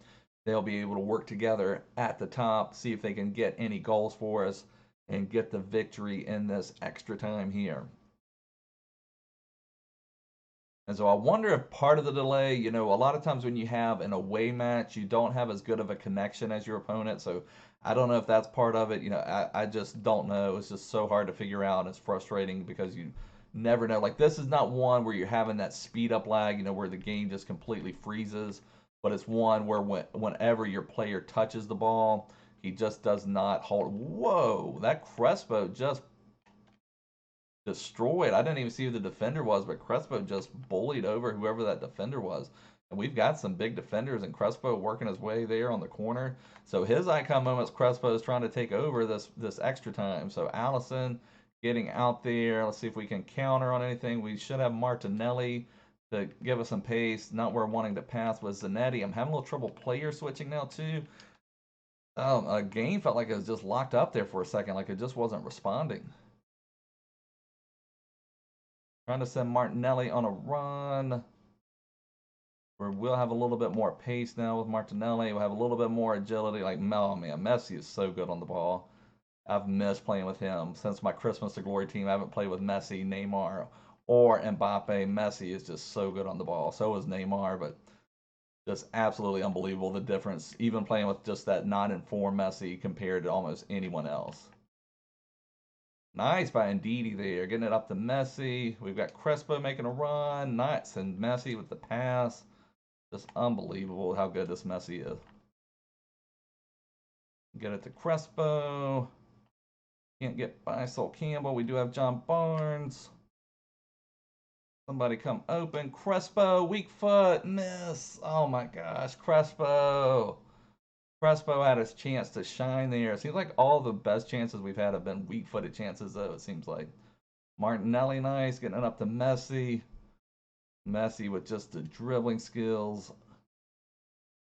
They'll be able to work together at the top, see if they can get any goals for us and get the victory in this extra time here. And so I wonder if part of the delay, you know, a lot of times when you have an away match, you don't have as good of a connection as your opponent. So I don't know if that's part of it. You know, I just don't know. It's just so hard to figure out. It's frustrating because you never know. Like, this is not one where you're having that speed up lag, you know, where the game just completely freezes. But it's one where whenever your player touches the ball, he just does not hold. Whoa, that Crespo just destroyed. I didn't even see who the defender was, but Crespo just bullied over whoever that defender was. And we've got some big defenders, and Crespo working his way there on the corner. So his icon moments, Crespo is trying to take over this extra time. So Allison getting out there. Let's see if we can counter on anything. We should have Martinelli to give us some pace. Not where wanting to pass with Zanetti. I'm having a little trouble player switching now too. A game felt like it was just locked up there for a second, like it just wasn't responding. Trying to send Martinelli on a run. We'll have a little bit more pace now with Martinelli. We'll have a little bit more agility. Like, oh man, Messi is so good on the ball. I've missed playing with him. Since my Christmas to Glory team, I haven't played with Messi, Neymar, or Mbappe. Messi is just so good on the ball. So is Neymar, but just absolutely unbelievable the difference, even playing with just that non-informed Messi compared to almost anyone else. Nice by Ndidi there, getting it up to Messi. We've got Crespo making a run. Nice, and Messi with the pass. Just unbelievable how good this Messi is. Get it to Crespo. Can't get by Sol Campbell. We do have John Barnes. Somebody come open. Crespo, weak foot, miss. Oh my gosh, Crespo. Crespo had his chance to shine there. It seems like all the best chances we've had have been weak-footed chances, though, it seems like. Martinelli, nice. Getting it up to Messi. Messi with just the dribbling skills.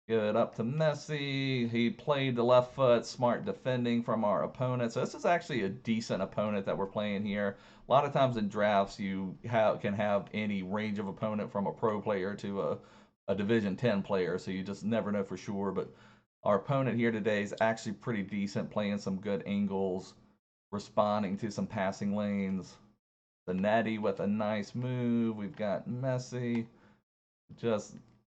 Get it up to Messi. He played the left foot. Smart defending from our opponent. So this is actually a decent opponent that we're playing here. A lot of times in drafts, you can have any range of opponent from a pro player to a Division 10 player. So you just never know for sure. But Our opponent here today is actually pretty decent, playing some good angles, responding to some passing lanes. Zanetti with a nice move. We've got Messi. Just,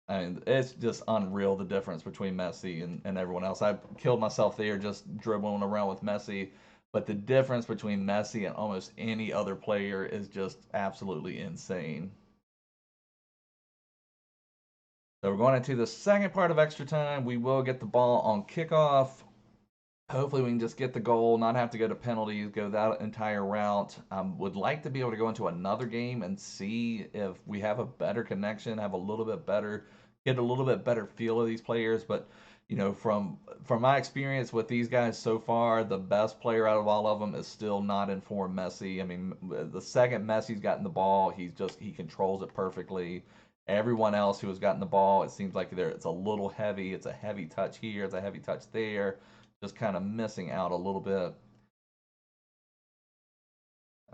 I mean, it's just unreal the difference between Messi and everyone else. I killed myself there just dribbling around with Messi. But the difference between Messi and almost any other player is just absolutely insane. So we're going into the second part of extra time. We will get the ball on kickoff. Hopefully we can just get the goal, not have to go to penalties, go that entire route. Would like to be able to go into another game and see if we have a better connection, have a little bit better, get a little bit better feel of these players. But you know, from my experience with these guys so far, the best player out of all of them is still not informed Messi. I mean, the second Messi's gotten the ball, he controls it perfectly. Everyone else who has gotten the ball, it seems like it's a little heavy. It's a heavy touch here, it's a heavy touch there, just kind of missing out a little bit.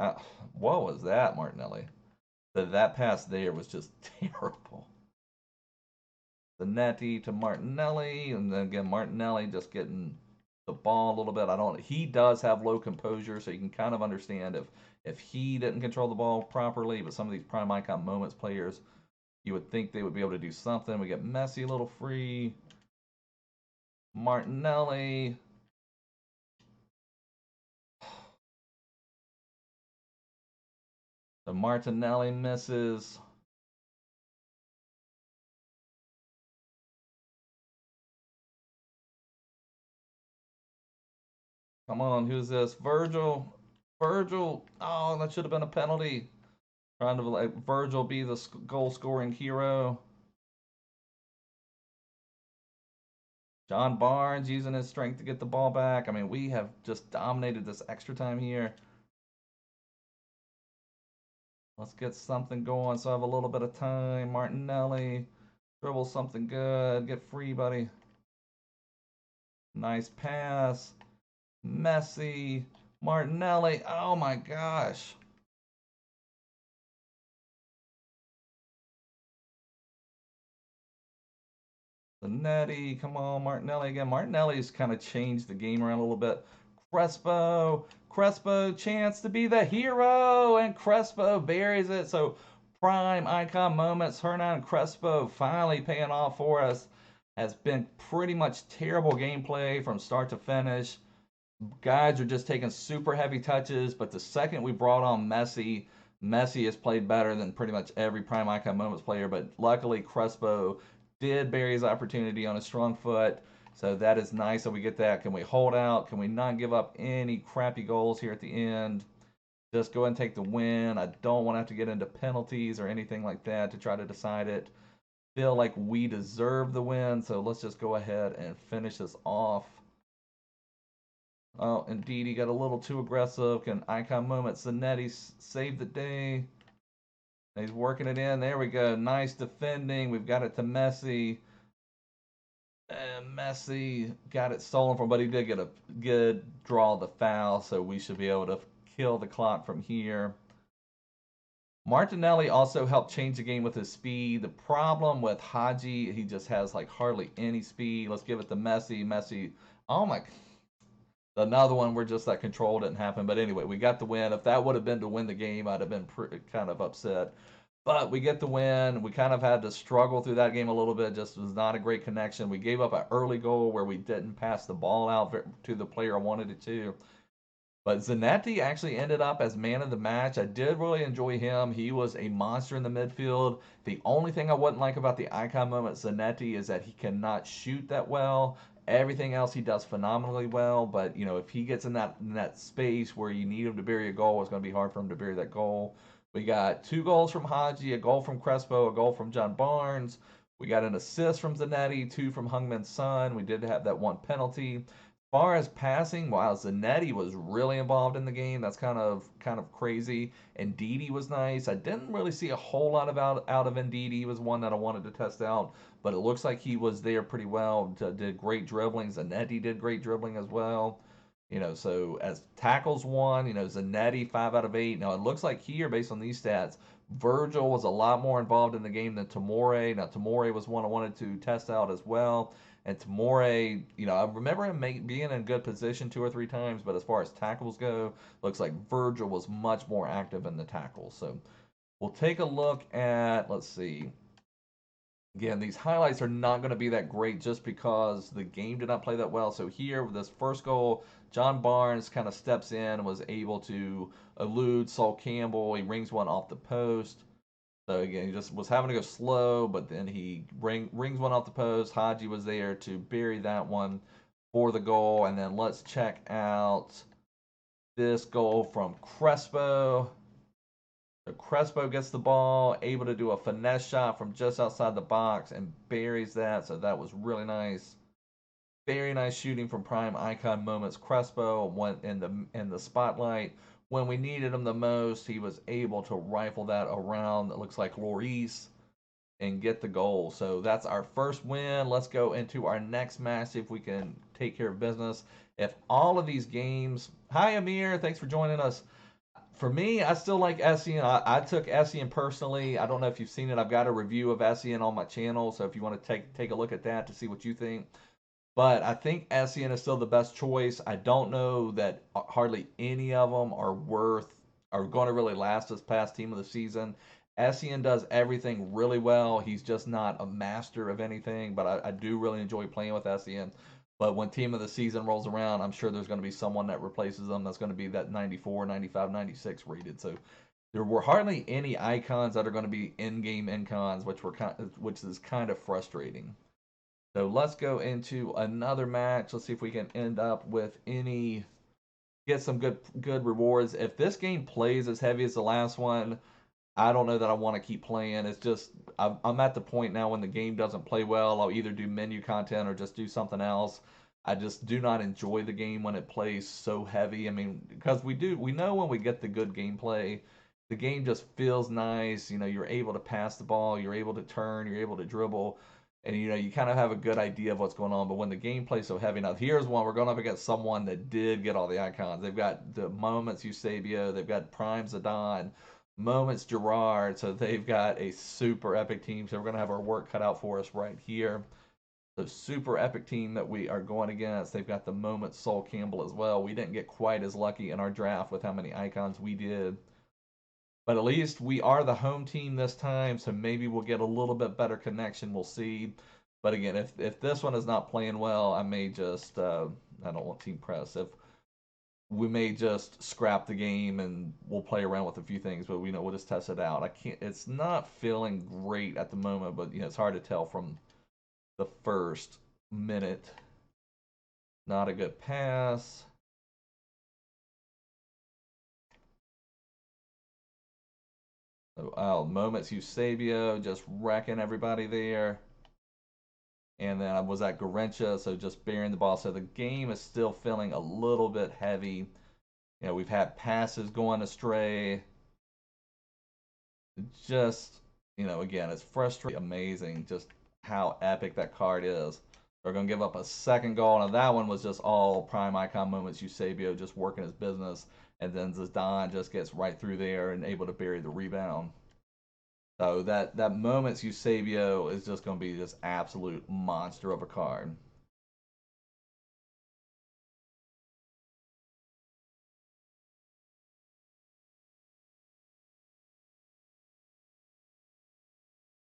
Uh, what was that, Martinelli? That pass there was just terrible. Zanetti to Martinelli, and then again Martinelli just getting the ball a little bit. He does have low composure, so you can kind of understand if he didn't control the ball properly. But some of these prime icon moments players, you would think they would be able to do something. We get Messi a little free. Martinelli. The Martinelli misses. Come on, who's this? Virgil. Virgil. Oh, that should have been a penalty. Trying to let Virgil be the goal scoring hero. John Barnes using his strength to get the ball back. I mean, we have just dominated this extra time here. Let's get something going so I have a little bit of time. Martinelli, dribble something good. Get free, buddy. Nice pass. Messi. Martinelli. Oh my gosh. Zanetti. Come on, Martinelli again. Martinelli's kind of changed the game around a little bit. Crespo. Crespo, chance to be the hero. And Crespo buries it. So prime icon moments. Hernan Crespo finally paying off for us. Has been pretty much terrible gameplay from start to finish. Guys are just taking super heavy touches, but the second we brought on Messi, Messi has played better than pretty much every prime icon moments player. But luckily, Crespo did bury his opportunity on a strong foot. So that is nice that we get that. Can we hold out? Can we not give up any crappy goals here at the end? Just go ahead and take the win. I don't want to have to get into penalties or anything like that to try to decide it. Feel like we deserve the win, so let's just go ahead and finish this off. Oh, indeed, he got a little too aggressive. Can icon moment Zanetti save the day? He's working it in. There we go. Nice defending. We've got it to Messi. And Messi got it stolen from, but he did get a good draw the foul, so we should be able to kill the clock from here. Martinelli also helped change the game with his speed. The problem with Hagi, he just has like hardly any speed. Let's give it to Messi. Messi, oh my, another one where just that control didn't happen. But anyway, we got the win. If that would have been to win the game, I'd have been kind of upset. But we get the win. We kind of had to struggle through that game a little bit. Just was not a great connection. We gave up an early goal where we didn't pass the ball out to the player I wanted it to. But Zanetti actually ended up as man of the match. I did really enjoy him. He was a monster in the midfield. The only thing I wouldn't like about the icon moment Zanetti is that he cannot shoot that well. Everything else he does phenomenally well, but you know, if he gets in that space where you need him to bury a goal, it's going to be hard for him to bury that goal. We got 2 goals from Hagi, a goal from Crespo, a goal from John Barnes. We got an assist from Zanetti, 2 from Heung-min Son. We did have that 1 penalty. As far as passing, wow, Zanetti was really involved in the game. That's kind of crazy. Ndidi was nice. I didn't really see a whole lot out of Ndidi. He was one that I wanted to test out, but it looks like he was there pretty well. Did great dribbling. Zanetti did great dribbling as well. You know, so as tackles 1, you know, Zanetti 5 out of 8. Now it looks like here, based on these stats, Virgil was a lot more involved in the game than Tomori. Now Tomori was one I wanted to test out as well. And Tamore, you know, I remember him being in good position 2 or 3 times, but as far as tackles go, looks like Virgil was much more active in the tackles. So we'll take a look at, let's see. Again, these highlights are not going to be that great just because the game did not play that well. So here, with this first goal, John Barnes kind of steps in and was able to elude Saul Campbell. He rings one off the post. So again, he just was having to go slow, but then he rings one off the post. Hagi was there to bury that one for the goal. And then let's check out this goal from Crespo. So Crespo gets the ball, able to do a finesse shot from just outside the box and buries that. So that was really nice. Very nice shooting from prime icon moments. Crespo went in the spotlight when we needed him the most. He was able to rifle that around. It looks like Lloris and get the goal. So that's our first win. Let's go into our next match, see if we can take care of business. If all of these games, hi Amir, thanks for joining us. For me, I still like Essien. I took Essien personally. I don't know if you've seen it. I've got a review of Essien on my channel, so if you want to take a look at that to see what you think. But I think Essien is still the best choice. I don't know that hardly any of them are going to really last us past team of the season. Essien does everything really well. He's just not a master of anything, but I do really enjoy playing with Essien. But when team of the season rolls around, I'm sure there's going to be someone that replaces them that's going to be that 94, 95, 96 rated. So there were hardly any icons that are going to be in-game icons, which is kind of frustrating. So let's go into another match. Let's see if we can end up with get some good rewards. If this game plays as heavy as the last one, I don't know that I want to keep playing. It's just I'm at the point now when the game doesn't play well, I'll either do menu content or just do something else. I just do not enjoy the game when it plays so heavy. I mean, because we know when we get the good gameplay, the game just feels nice. You know, you're able to pass the ball, you're able to turn, you're able to dribble, and you know you kind of have a good idea of what's going on. But when the game plays so heavy, now here's one we're going up against someone that did get all the icons. They've got the moments Eusebio, they've got Prime Zidane, moments Gerard. So they've got a super epic team. So we're going to have our work cut out for us right here. The super epic team that we are going against. They've got the moments Sol Campbell as well. We didn't get quite as lucky in our draft with how many icons we did. But at least we are the home team this time, so maybe we'll get a little bit better connection. We'll see. But again, if this one is not playing well, I may just I don't want team press. If we may just scrap the game and we'll play around with a few things, but we know we'll just test it out. I can't. It's not feeling great at the moment, but you know it's hard to tell from the first minute. Not a good pass. Oh, moments Eusebio just wrecking everybody there. And then I was at Garencha, so just bearing the ball. So the game is still feeling a little bit heavy. You know, we've had passes going astray. Just, you know, again, it's frustrating, amazing just how epic that card is. They're going to give up a second goal. And that one was just all prime icon moments. Eusebio just working his business. And then Zidane just gets right through there and able to bury the rebound. So that moments Eusebio is just going to be this absolute monster of a card.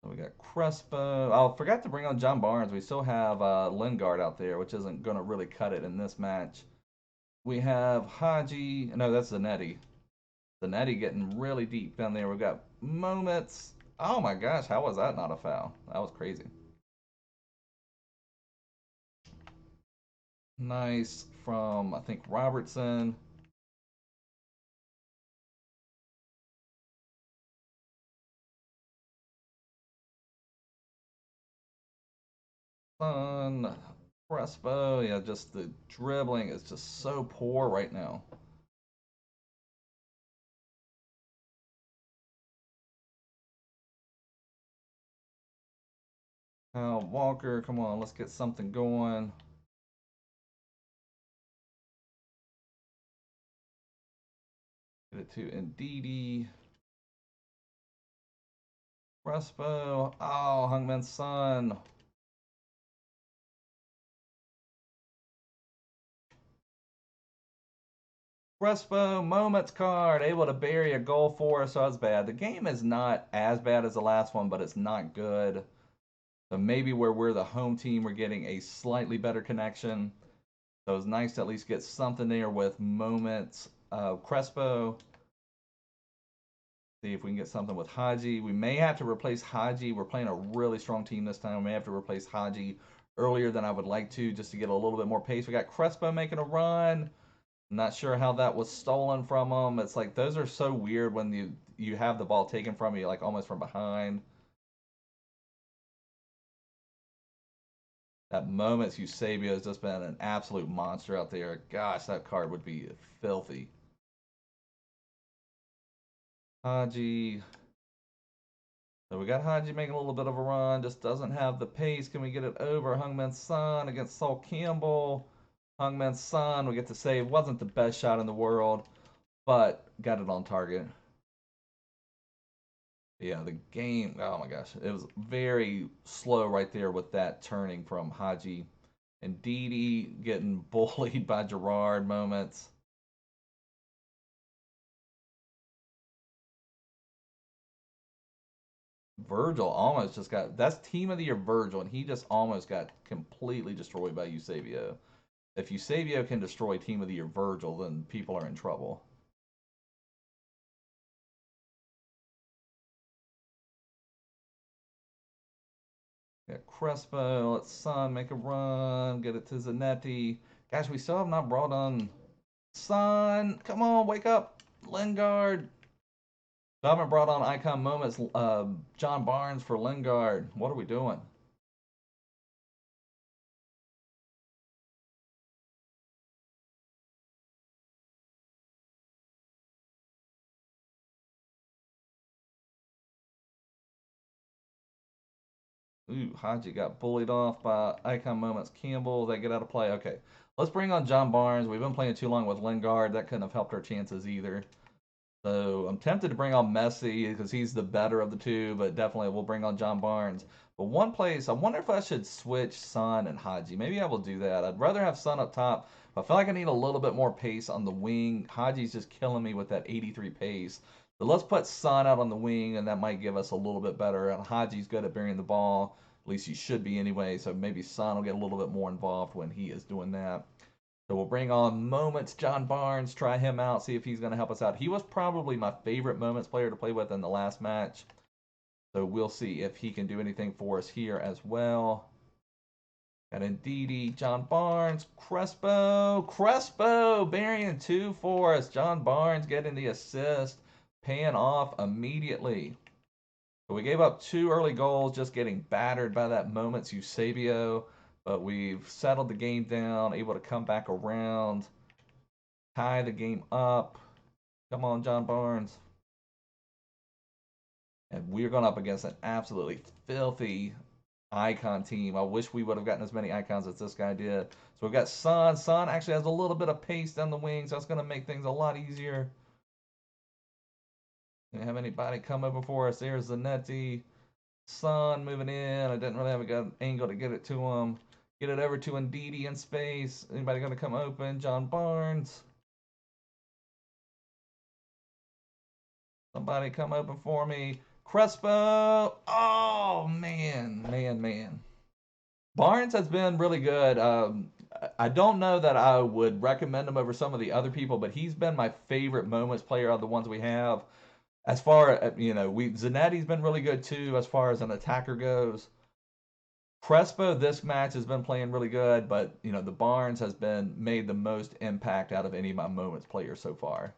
So we got Crespo. I forgot to bring on John Barnes. We still have Lingard out there, which isn't going to really cut it in this match. We have Hagi. No, that's Zanetti. Zanetti getting really deep down there. We've got moments. Oh my gosh, how was that not a foul? That was crazy. Nice from, I think, Robertson. Son, Crespo. Yeah, just the dribbling is just so poor right now. Walker, come on, let's get something going. Get it to Ndidi. Crespo. Oh, Hungman's son. Crespo, moments card, able to bury a goal for us, so that's bad. The game is not as bad as the last one, but it's not good. So maybe where we're the home team, we're getting a slightly better connection. So it's nice to at least get something there with moments. Crespo. See if we can get something with Hagi. We may have to replace Hagi. We're playing a really strong team this time. We may have to replace Hagi earlier than I would like to just to get a little bit more pace. We got Crespo making a run. I'm not sure how that was stolen from him. It's like those are so weird when you have the ball taken from you like almost from behind. That Moments Eusebio has just been an absolute monster out there. Gosh, that card would be filthy. Hagi. So we got Hagi making a little bit of a run. Just doesn't have the pace. Can we get it over? Hungman's Son against Saul Campbell. Hungman's Son, we get to save. Wasn't the best shot in the world, but got it on target. Yeah, the game, oh my gosh, it was very slow right there with that turning from Hagi. And Didi getting bullied by Gerard moments. Virgil almost just got, that's team of the year Virgil, and he just almost got completely destroyed by Eusebio. If Eusebio can destroy team of the year Virgil, then people are in trouble. Got Crespo, let Son make a run, get it to Zanetti. Gosh, we still have not brought on Son. Come on, wake up, Lingard. I haven't brought on icon moments. John Barnes for Lingard. What are we doing? Ooh, Hagi got bullied off by icon moments. Campbell, they get out of play. Okay, let's bring on John Barnes. We've been playing too long with Lingard. That couldn't have helped our chances either. So I'm tempted to bring on Messi because he's the better of the two, but definitely we'll bring on John Barnes. But one place, I wonder if I should switch Son and Hagi. Maybe I will do that. I'd rather have Son up top. But I feel like I need a little bit more pace on the wing. Hagi's just killing me with that 83 pace. So let's put Son out on the wing, and that might give us a little bit better. And Hagi's good at burying the ball. At least he should be anyway. So maybe Son will get a little bit more involved when he is doing that. So we'll bring on Moments John Barnes, try him out, see if he's going to help us out. He was probably my favorite Moments player to play with in the last match. So we'll see if he can do anything for us here as well. Got Ndidi, John Barnes, Crespo burying two for us. John Barnes getting the assist, paying off immediately. So we gave up 2 early goals, just getting battered by that Moments Eusebio. But we've settled the game down, able to come back around, tie the game up. Come on, John Barnes. And we're going up against an absolutely filthy icon team. I wish we would have gotten as many icons as this guy did. So we've got Son. Son actually has a little bit of pace down the wings. So that's going to make things a lot easier. Didn't have anybody come over for us. There's Zanetti. Son moving in. I didn't really have a good angle to get it to him. Get it over to Ndidi in space. Anybody going to come open? John Barnes. Somebody come open for me. Crespo. Oh, man. Barnes has been really good. I don't know that I would recommend him over some of the other people, but he's been my favorite Moments player of the ones we have. As far as, Zanetti's been really good too as far as an attacker goes. Crespo this match has been playing really good, but the Barnes has been made the most impact out of any of my Moments players so far.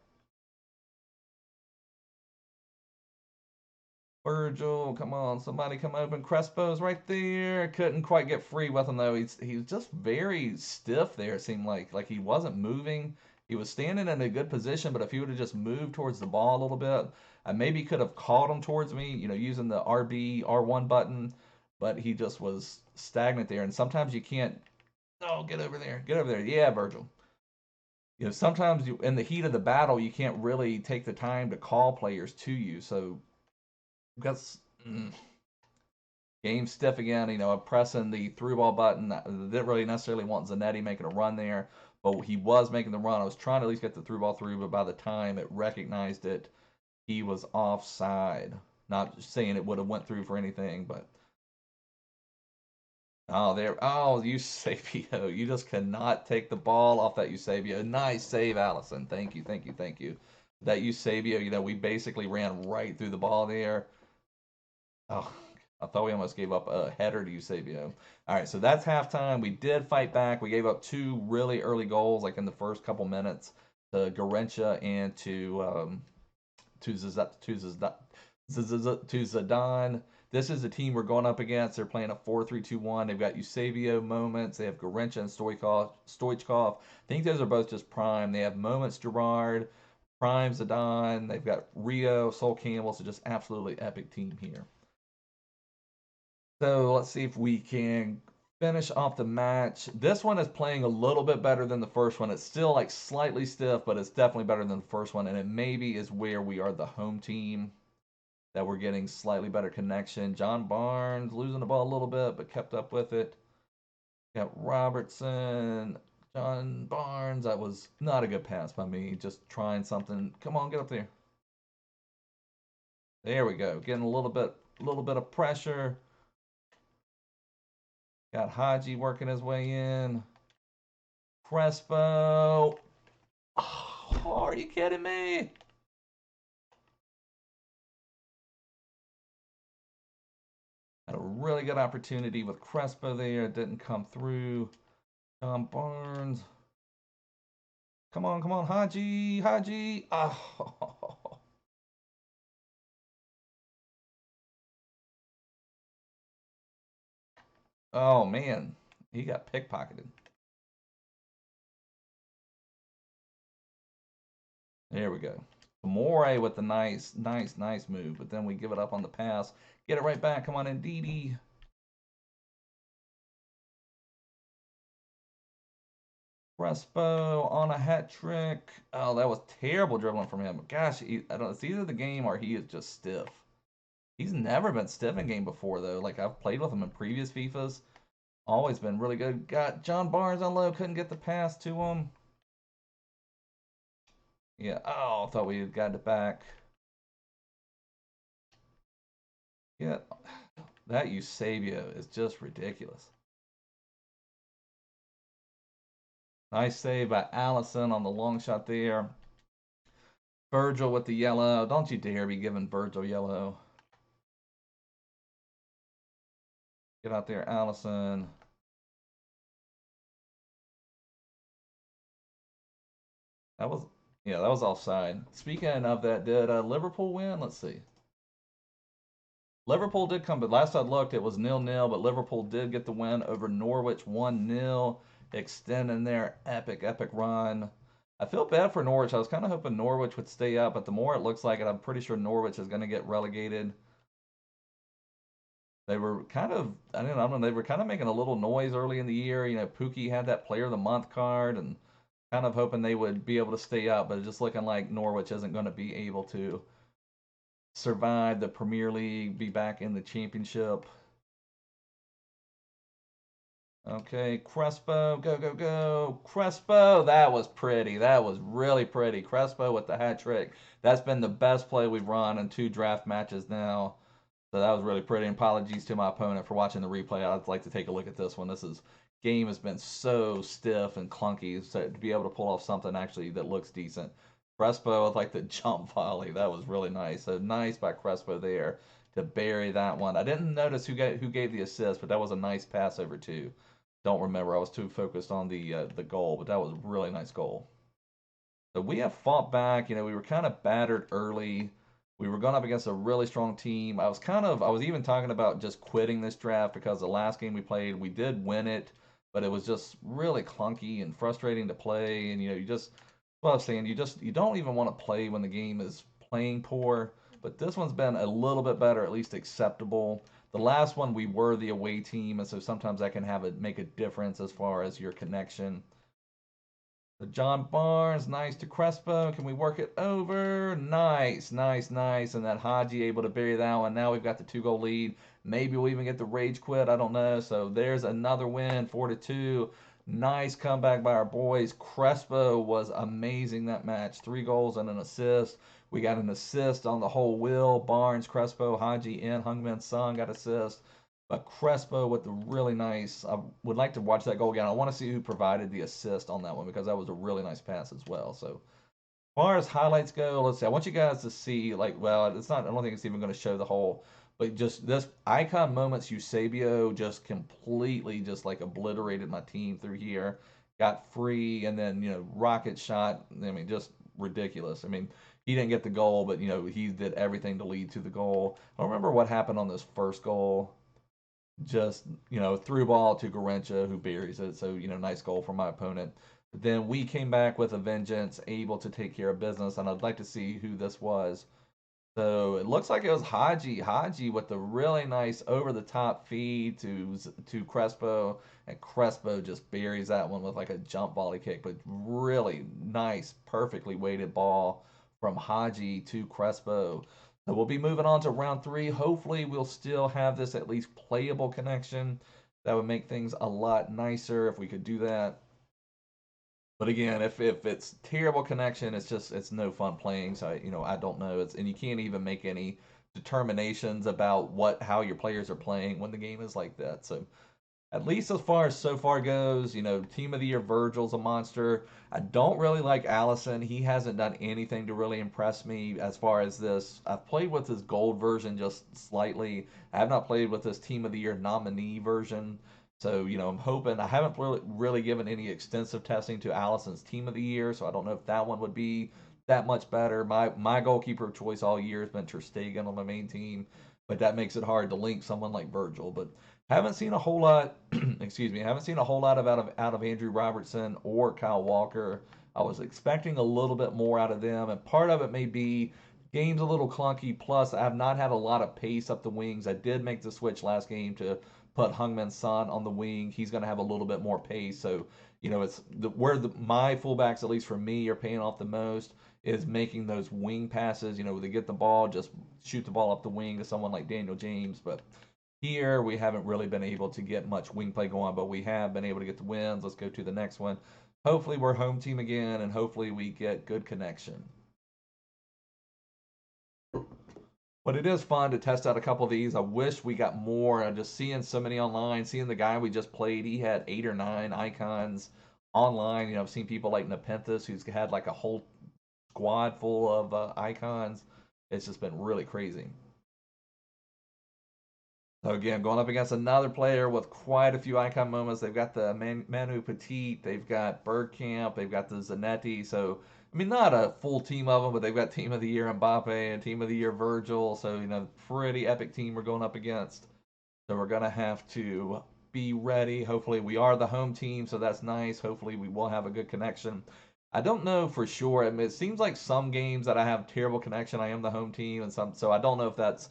Virgil, come on, somebody come open. Crespo's right there. Couldn't quite get free with him though. He's just very stiff there. It seemed like he wasn't moving. He was standing in a good position, but if he would have just moved towards the ball a little bit, I maybe could have called him towards me, using the RB, R1 button, but he just was stagnant there. And sometimes you can't, oh, get over there. Get over there. Yeah, Virgil. Sometimes in the heat of the battle, you can't really take the time to call players to you. So, because game stiff again, I'm pressing the through ball button. I didn't really necessarily want Zanetti making a run there. but he was making the run. I was trying to at least get the through ball through, but by the time it recognized it, he was offside. Not saying it would have went through for anything, but oh, there. Oh, Eusebio. You just cannot take the ball off that Eusebio. Nice save, Allison. Thank you, thank you, thank you. That Eusebio, we basically ran right through the ball there. Oh, I thought we almost gave up a header to Eusebio. All right, so that's halftime. We did fight back. We gave up 2 really early goals, like in the first couple minutes, to Gheorghe and to Zidane. This is the team we're going up against. They're playing a 4-3-2-1. They've got Eusebio, Moments. They have Gheorghe and Stoichkov. I think those are both just prime. They have Moments, Gerard, prime, Zidane. They've got Rio, Sol Campbell. So just absolutely epic team here. So let's see if we can finish off the match. This one is playing a little bit better than the first one. It's still like slightly stiff, but it's definitely better than the first one. And it maybe is where we are the home team that we're getting slightly better connection. John Barnes losing the ball a little bit, but kept up with it. Got Robertson, John Barnes. That was not a good pass by me. Just trying something. Come on, get up there. There we go. Getting a little bit of pressure. Got Hagi working his way in. Crespo. Oh, are you kidding me? Had a really good opportunity with Crespo there. It didn't come through. John Barnes. Come on, come on, Hagi. Hagi. Oh. Oh, man. He got pickpocketed. There we go. More with the nice move, but then we give it up on the pass. Get it right back. Come on, Ndidi. Crespo on a hat trick. Oh, that was terrible dribbling from him. Gosh, I don't. It's either the game or he is just stiff. He's never been stiff in game before though. Like I've played with him in previous FIFAs. Always been really good. Got John Barnes on low. Couldn't get the pass to him. Yeah. Oh, I thought we had got it back. Yeah. That Eusebio is just ridiculous. Nice save by Allison on the long shot there. Virgil with the yellow. Don't you dare be giving Virgil yellow. Get out there, Allison. That was offside. Speaking of that, did Liverpool win? Let's see. Liverpool did come, but last I looked, it was 0-0, but Liverpool did get the win over Norwich 1-0, extending their epic run. I feel bad for Norwich. I was kind of hoping Norwich would stay up, but the more it looks like it, I'm pretty sure Norwich is going to get relegated. They were kind of, I don't know, they were kind of making a little noise early in the year. Pookie had that Player of the Month card, and kind of hoping they would be able to stay up, but it's just looking like Norwich isn't going to be able to survive the Premier League, be back in the Championship. Okay, Crespo, go. Crespo, that was pretty. That was really pretty. Crespo with the hat trick. That's been the best play we've run in 2 draft matches now. So that was really pretty. And apologies to my opponent for watching the replay. I'd like to take a look at this one. Game has been so stiff and clunky, so to be able to pull off something actually that looks decent. Crespo with like the jump volley, that was really nice. So nice by Crespo there to bury that one. I didn't notice who gave the assist, but that was a nice pass over too. Don't remember. I was too focused on the goal, but that was a really nice goal. So we have fought back. We were kind of battered early. We were going up against a really strong team. I was even talking about just quitting this draft because the last game we played, we did win it, but it was just really clunky and frustrating to play. And what I was saying, you don't even want to play when the game is playing poor. But this one's been a little bit better, at least acceptable. The last one we were the away team, and so sometimes that can make a difference as far as your connection. The John Barnes, nice to Crespo. Can we work it over? Nice. And that Hagi able to bury that one. Now we've got the 2-goal lead. Maybe we'll even get the rage quit. I don't know. So there's another win, 4-2. Nice comeback by our boys. Crespo was amazing that match. 3 goals and an assist. We got an assist on the whole wheel. Barnes, Crespo, Hagi, and Hungman Son got assists. But Crespo with the really nice. I would like to watch that goal again. I want to see who provided the assist on that one because that was a really nice pass as well. So as far as highlights go, let's see. I want you guys to see, like, well, it's not, I don't think it's even going to show the whole, but just this icon moments, Eusebio just completely just like obliterated my team through here. Got free, and then, rocket shot. I mean, just ridiculous. I mean, he didn't get the goal, but, he did everything to lead to the goal. I don't remember what happened on this first goal. Just, through ball to Correa, who buries it. So, nice goal from my opponent. But then we came back with a vengeance, able to take care of business, and I'd like to see who this was. So it looks like it was Hagi. Hagi with the really nice over-the-top feed to Crespo, and Crespo just buries that one with like a jump volley kick. But really nice, perfectly weighted ball from Hagi to Crespo. So we'll be moving on to round 3. Hopefully we'll still have this at least playable connection. That would make things a lot nicer if we could do that. But again, if it's terrible connection, it's no fun playing. So I don't know. And you can't even make any determinations about how your players are playing when the game is like that. So at least as far as so far goes, team of the year Virgil's a monster. I don't really like Allison. He hasn't done anything to really impress me as far as this. I've played with his gold version just slightly. I have not played with this team of the year nominee version. So, I'm hoping. I haven't really given any extensive testing to Allison's team of the year, so I don't know if that one would be that much better. My goalkeeper of choice all year has been Ter Stegen on my main team, but that makes it hard to link someone like Virgil. But haven't seen a whole lot. Excuse me. Haven't seen a whole lot out of Andrew Robertson or Kyle Walker. I was expecting a little bit more out of them, and part of it may be game's a little clunky. Plus, I have not had a lot of pace up the wings. I did make the switch last game to put Hungman Son on the wing. He's going to have a little bit more pace. So, it's my fullbacks, at least for me, are paying off the most is making those wing passes. Where they get the ball, just shoot the ball up the wing to someone like Daniel James. But here we haven't really been able to get much wing play going, but we have been able to get the wins. Let's go to the next one. Hopefully we're home team again, and hopefully we get good connection. But it is fun to test out a couple of these. I wish we got more. I'm just seeing so many online. Seeing the guy we just played, he had 8 or 9 icons online. I've seen people like Nepenthes, who's had like a whole squad full of icons. It's just been really crazy. So again, going up against another player with quite a few icon moments. They've got the Manu Petit, they've got Bergkamp, they've got the Zanetti. So I mean, not a full team of them, but they've got team of the year Mbappe and team of the year Virgil. So pretty epic team we're going up against. So we're gonna have to be ready. Hopefully, we are the home team, so that's nice. Hopefully, we will have a good connection. I don't know for sure. I mean, it seems like some games that I have terrible connection, I am the home team, and some. So I don't know if that's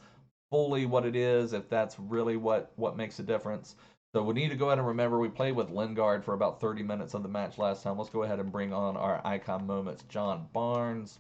fully what it is, if that's really what makes a difference. So we need to go ahead and remember we played with Lingard for about 30 minutes of the match last time. Let's go ahead and bring on our icon moments, John Barnes.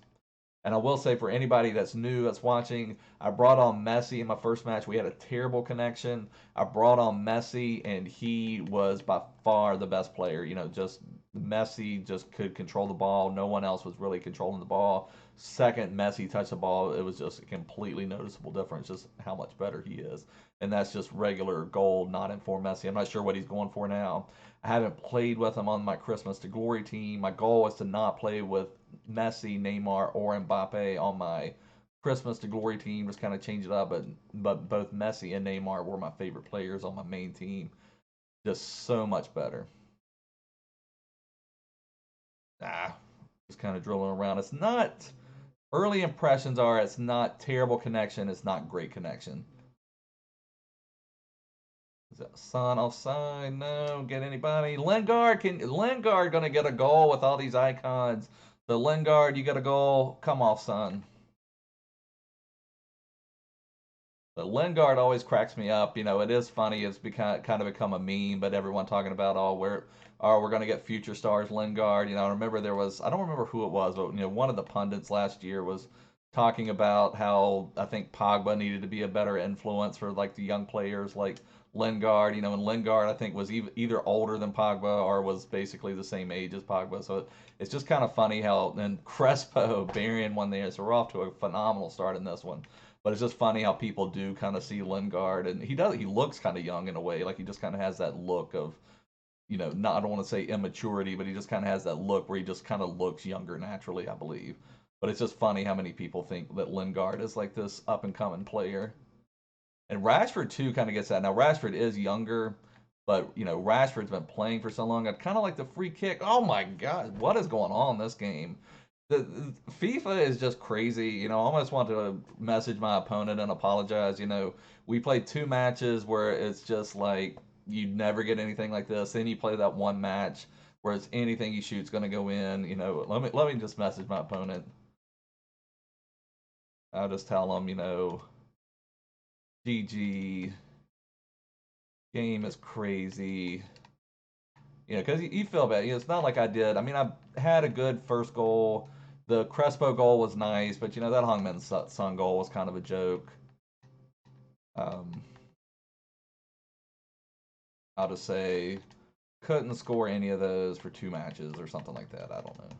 And I will say for anybody that's new, that's watching, I brought on Messi in my first match. We had a terrible connection. I brought on Messi, and he was by far the best player. Just Messi just could control the ball. No one else was really controlling the ball. Second Messi touched the ball, it was just a completely noticeable difference, just how much better he is. And that's just regular gold, not in form Messi. I'm not sure what he's going for now. I haven't played with him on my Christmas to Glory team. My goal is to not play with Messi, Neymar, or Mbappe on my Christmas to Glory team. Just kind of change it up. But both Messi and Neymar were my favorite players on my main team. Just so much better. Just kind of drilling around. It's not. Early impressions are it's not terrible connection. It's not great connection. Is that Son offside? No, get anybody. Lingard gonna get a goal with all these icons. So Lingard, you get a goal. Come off, Son. But Lingard always cracks me up. It is funny. It's kind of become a meme, but everyone talking about, we're going to get future stars Lingard. I remember I don't remember who it was, but one of the pundits last year was talking about how I think Pogba needed to be a better influence for like the young players like Lingard, you know, and Lingard I think was either older than Pogba or was basically the same age as Pogba. So it's just kind of funny how then Crespo burying one there. So we're off to a phenomenal start in this one. But it's just funny how people do kind of see Lingard, and he looks kind of young in a way, like he just kind of has that look of, you know, not, I don't want to say immaturity, but he just kind of has that look where he just kind of looks younger naturally, I believe. But it's just funny how many people think that Lingard is like this up and coming player. And Rashford too kind of gets that. Now Rashford is younger, but you know Rashford's been playing for so long. I'd kind of like the free kick. Oh my God, what is going on in this game? The FIFA is just crazy. You know, I almost want to message my opponent and apologize. You know, we played 2 matches where it's just like you never get anything like this. Then you play that one match where it's anything you shoot's going to go in. You know, let me just message my opponent. I'll just tell him, you know, GG, game is crazy. You know, because you feel bad. You know, it's not like I did. I mean, I had a good first goal. The Crespo goal was nice, but you know that Hongman Son goal was kind of a joke. Um, I'll just say couldn't score any of those for 2 matches or something like that. I don't know.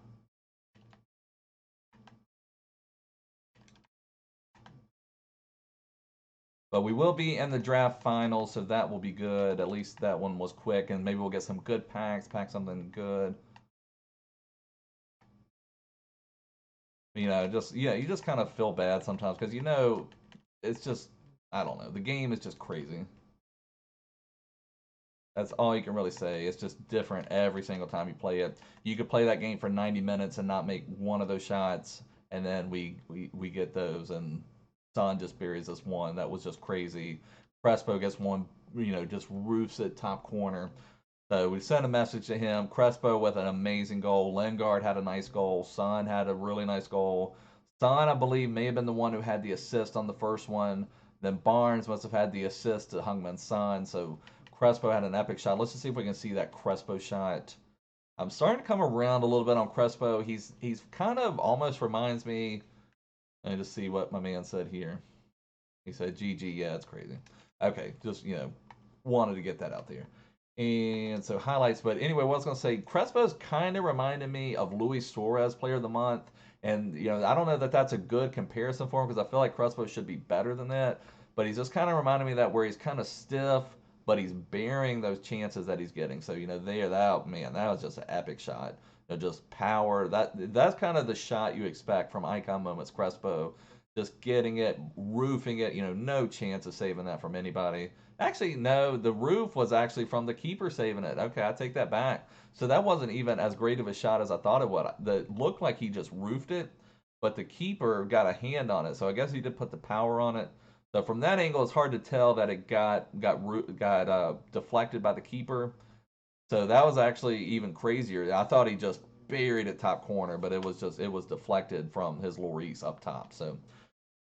But we will be in the draft final, so that will be good. At least that one was quick, and maybe we'll get some good packs, pack something good. You know, just yeah, you just kind of feel bad sometimes because you know, it's just I don't know. The game is just crazy. That's all you can really say. It's just different every single time you play it. You could play that game for 90 minutes and not make one of those shots, and then we get those, and Son just buries this one. That was just crazy. Crespo gets one, you know, just roofs it top corner. So we sent a message to him. Crespo with an amazing goal. Lingard had a nice goal. Son had a really nice goal. Son, I believe, may have been the one who had the assist on the first one. Then Barnes must have had the assist to Hungman Son. So Crespo had an epic shot. Let's just see if we can see that Crespo shot. I'm starting to come around a little bit on Crespo. He's kind of almost reminds me. Let me just see what my man said here. He said, "GG, yeah, it's crazy." Okay, just you know, wanted to get that out there. And so highlights, but anyway, what I was gonna say, Crespo's kind of reminded me of Luis Suarez, Player of the Month, and you know, I don't know that that's a good comparison for him because I feel like Crespo should be better than that, but he's just kind of reminding me of that where he's kind of stiff, but he's bearing those chances that he's getting. So you know, there, that man, that was just an epic shot. You know, just power. That's kind of the shot you expect from Icon Moments Crespo. Just getting it, roofing it. You know, no chance of saving that from anybody. Actually, no, the roof was actually from the keeper saving it. Okay, I take that back. So that wasn't even as great of a shot as I thought it would. It looked like he just roofed it, but the keeper got a hand on it. So I guess he did put the power on it. So from that angle, it's hard to tell that it got deflected by the keeper. So that was actually even crazier. I thought he just buried it top corner, but it was deflected from his Lloris up top. So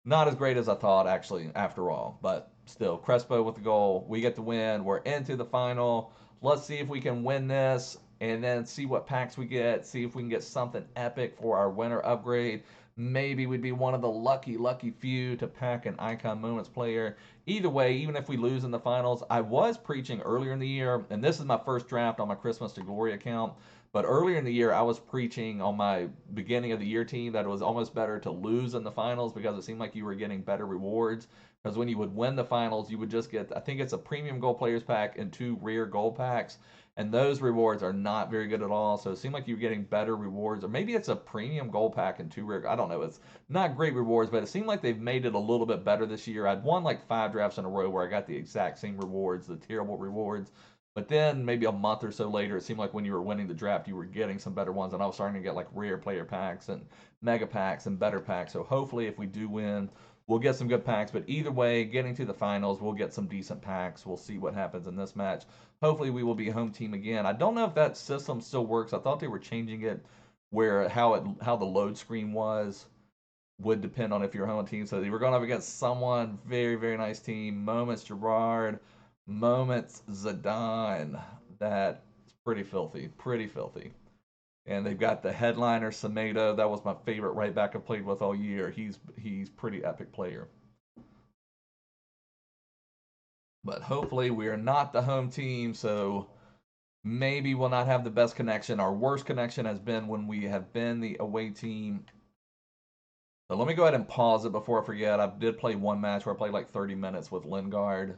not as great as I thought, actually, after all. But still, Crespo with the goal. We get the win. We're into the final. Let's see if we can win this and then see what packs we get. See if we can get something epic for our winner upgrade. Maybe we'd be one of the lucky few to pack an Icon Moments player. Either way, even if we lose in the finals, I was preaching earlier in the year, and this is my first draft on my Christmas to Glory account. But earlier in the year, I was preaching on my beginning of the year team that it was almost better to lose in the finals because it seemed like you were getting better rewards. Because when you would win the finals, you would just get, I think it's a premium gold players pack and 2 rare gold packs. And those rewards are not very good at all. So it seemed like you were getting better rewards. Or maybe it's a premium gold pack and 2 rare. I don't know. It's not great rewards, but it seemed like they've made it a little bit better this year. I'd won like 5 drafts in a row where I got the exact same rewards, the terrible rewards. But then maybe a month or so later, it seemed like when you were winning the draft, you were getting some better ones. And I was starting to get like rare player packs and mega packs and better packs. So hopefully if we do win, we'll get some good packs. But either way, getting to the finals, we'll get some decent packs. We'll see what happens in this match. Hopefully we will be home team again. I don't know if that system still works. I thought they were changing it where how the load screen would depend on if you're home team. So they were going up against someone, very nice team. Moments Gerard. Moments Zidane. That's pretty filthy. And they've got the headliner Semedo. That was my favorite right back I've played with all year. He's pretty epic player. But hopefully we are not the home team, so maybe we'll not have the best connection. Our worst connection has been when we have been the away team. So let me go ahead and pause it before I forget. I did play one match where I played like 30 minutes with Lingard.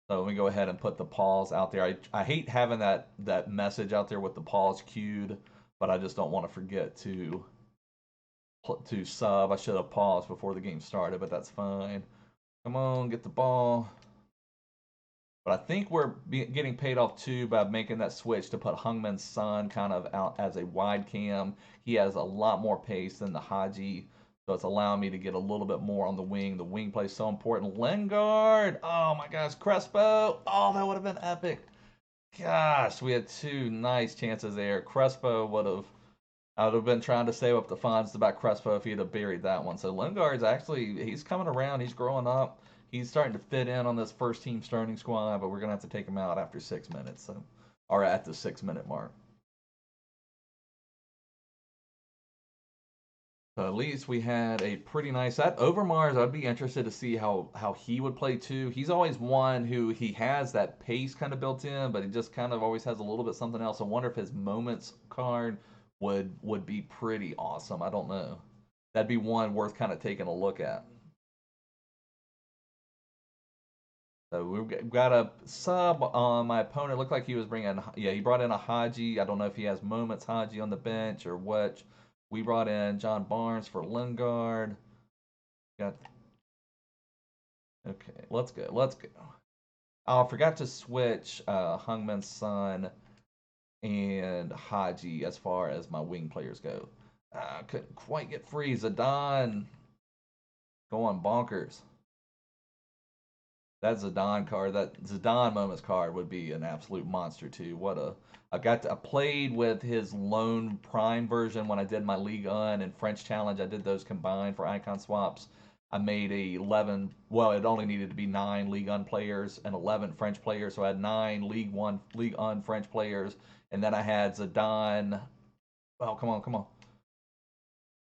So let me go ahead and put the pause out there. I hate having that message out there with the pause queued, but I just don't want to forget to sub. I should have paused before the game started, but that's fine. Come on, get the ball. But I think we're getting paid off too by making that switch to put Hungman's son kind of out as a wide cam. He has a lot more pace than the Hagi, so it's allowing me to get a little bit more on the wing. The wing play is so important. Lingard! Oh my gosh, Crespo! Oh, that would have been epic. Gosh, we had two nice chances there. Crespo would have. I would have been trying to save up the funds about Crespo if he'd have buried that one. So Lingard's actually, he's coming around. He's growing up. He's starting to fit in on this first team starting squad, but we're going to have to take him out after 6 minutes. So, or at the 6 minute mark. So at least we had a pretty nice, that Overmars, I'd be interested to see how he would play too. He's always one who he has that pace kind of built in, but he just kind of always has a little bit something else. I wonder if his moments card would be pretty awesome. I don't know. That'd be one worth kind of taking a look at. So we've got a sub on my opponent. Looked like he was bringing, yeah, he brought in a Hagi. I don't know if he has moments Hagi on the bench or what. We brought in John Barnes for Lingard. Got, okay, let's go. Let's go. Oh, I forgot to switch Hungman's son and Hagi as far as my wing players go. Couldn't quite get free. Zidane going bonkers. That Zidane card, that Zidane moments card would be an absolute monster too. I played with his lone prime version when I did my League One and French Challenge. I did those combined for icon swaps. I made a 11. Well, it only needed to be 9 League One players and 11 French players. So I had 9 League One French players, and then I had Zidane. Oh, come on, come on.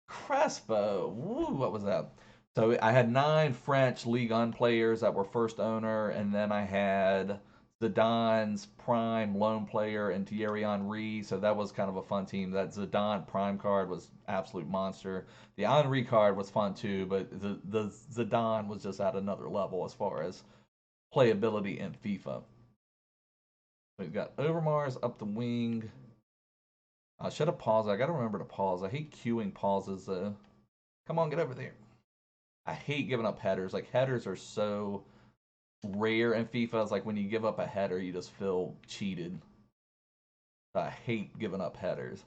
Crespo. Woo, what was that? So I had 9 French Ligue 1 players that were first owner, and then I had Zidane's prime loan player and Thierry Henry. So that was kind of a fun team. That Zidane prime card was absolute monster. The Henry card was fun too, but the Zidane was just at another level as far as playability in FIFA. We've got Overmars up the wing. I should have paused. I got to remember to pause. I hate queuing pauses though. Come on, get over there. I hate giving up headers. Like, headers are so rare in FIFA. It's like when you give up a header, you just feel cheated. I hate giving up headers.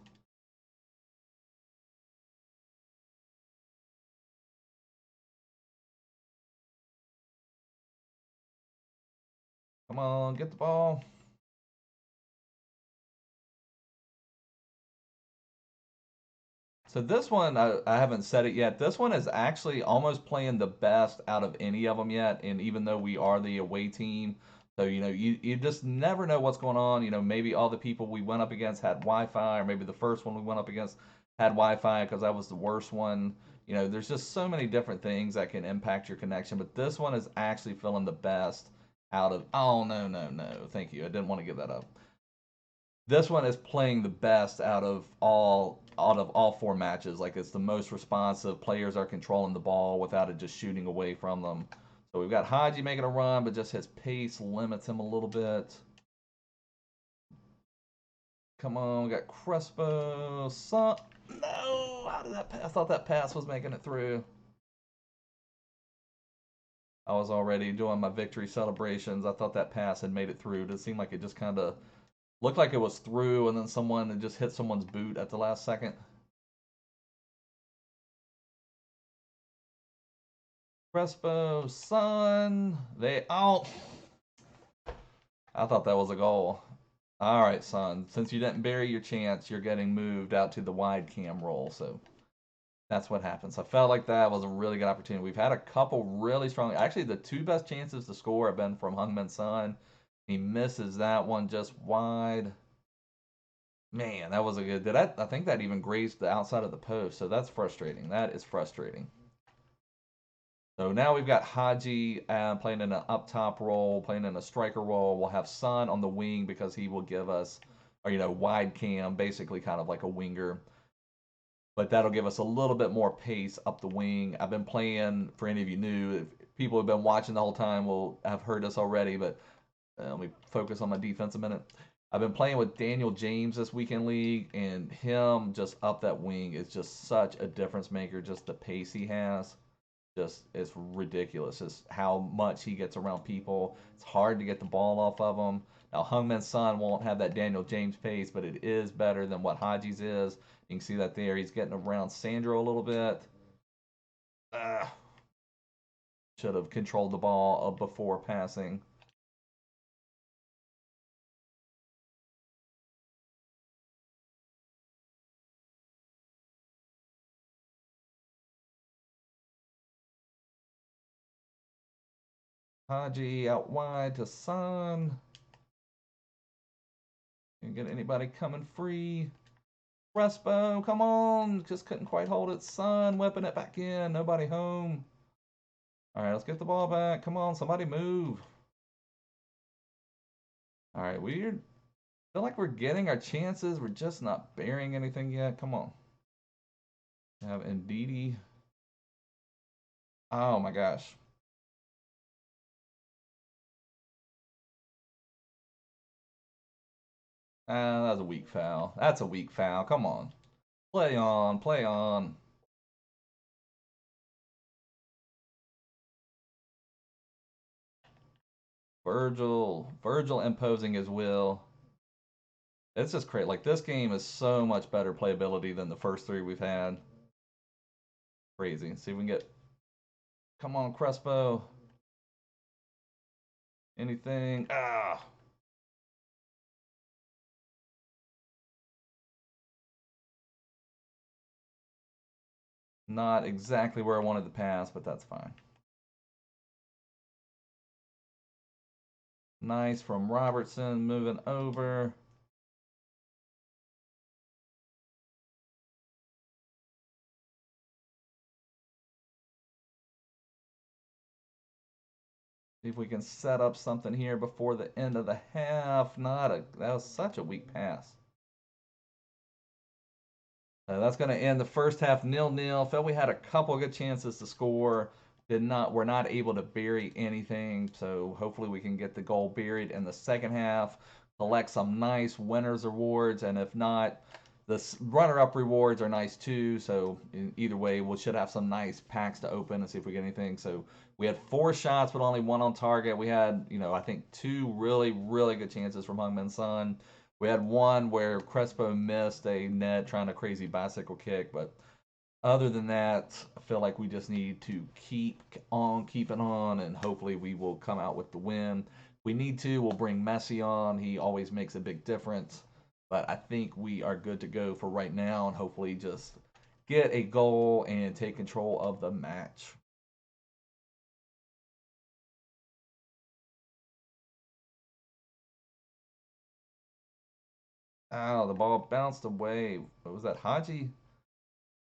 Come on, get the ball. So this one, I haven't said it yet. This one is actually almost playing the best out of any of them yet. And even though we are the away team, so, you just never know what's going on. Maybe all the people we went up against had Wi-Fi, or maybe the first one we went up against had Wi-Fi because that was the worst one. There's just so many different things that can impact your connection. But this one is actually feeling the best out of, oh, no, no, no. Thank you. I didn't want to give that up. This one is playing the best out of all 4 matches. Like, it's the most responsive. Players are controlling the ball without it just shooting away from them. So we've got Hagi making a run, but just his pace limits him a little bit. Come on, we got Crespo. No, how did that pass? I thought that pass was making it through. I was already doing my victory celebrations. I thought that pass had made it through. It seemed like it just kind of looked like it was through, and then someone had just hit someone's boot at the last second. Crespo, son. I thought that was a goal. All right, son. Since you didn't bury your chance, you're getting moved out to the wide cam role. So that's what happens. I felt like that was a really good opportunity. We've had a couple really strong. Actually, the 2 best chances to score have been from Hungman's son. He misses that one just wide. Man, that was a good. I think that even grazed the outside of the post. So that's frustrating. That is frustrating. So now we've got Hagi playing in an up top role, playing in a striker role. We'll have Son on the wing because he will give us, or wide cam, basically kind of like a winger. But that'll give us a little bit more pace up the wing. I've been playing, for any of you new, if people have been watching the whole time will have heard this already, but let me focus on my defense a minute. I've been playing with Daniel James this weekend league, and him just up that wing is just such a difference maker. Just the pace he has, just it's ridiculous. Just how much he gets around people. It's hard to get the ball off of him. Now Hungman's Son won't have that Daniel James pace, but it is better than what Haji's is. You can see that there. He's getting around Sandro a little bit. Should have controlled the ball before passing. Hagi out wide to Son. Can't get anybody coming free. Crespo, come on. Just couldn't quite hold it. Son whipping it back in. Nobody home. All right, let's get the ball back. Come on, somebody move. All right, weird. Feel like we're getting our chances. We're just not burying anything yet. Come on. We have Ndidi. Oh my gosh. That was a weak foul. That's a weak foul. Come on. Play on, play on. Virgil imposing his will. It's just crazy. Like, this game is so much better playability than the first three we've had. Crazy. See if we can get. Come on, Crespo. Anything? Ah. Not exactly where I wanted to pass, but that's fine. Nice from Robertson moving over. See if we can set up something here before the end of the half. That was such a weak pass. That's going to end the first half 0-0. Felt we had a couple good chances to score. We're not able to bury anything. So hopefully we can get the goal buried in the second half. Collect some nice winners awards, and if not, the runner-up rewards are nice too. So either way, we should have some nice packs to open and see if we get anything. So we had 4 shots, but only 1 on target. We had, I think 2 really, really good chances from Hungman's Son. We had one where Crespo missed a net trying a crazy bicycle kick, but other than that, I feel like we just need to keep on keeping on, and hopefully we will come out with the win. If we need to, we'll bring Messi on. He always makes a big difference, but I think we are good to go for right now, and hopefully just get a goal and take control of the match. Oh, the ball bounced away. What was that, Hagi?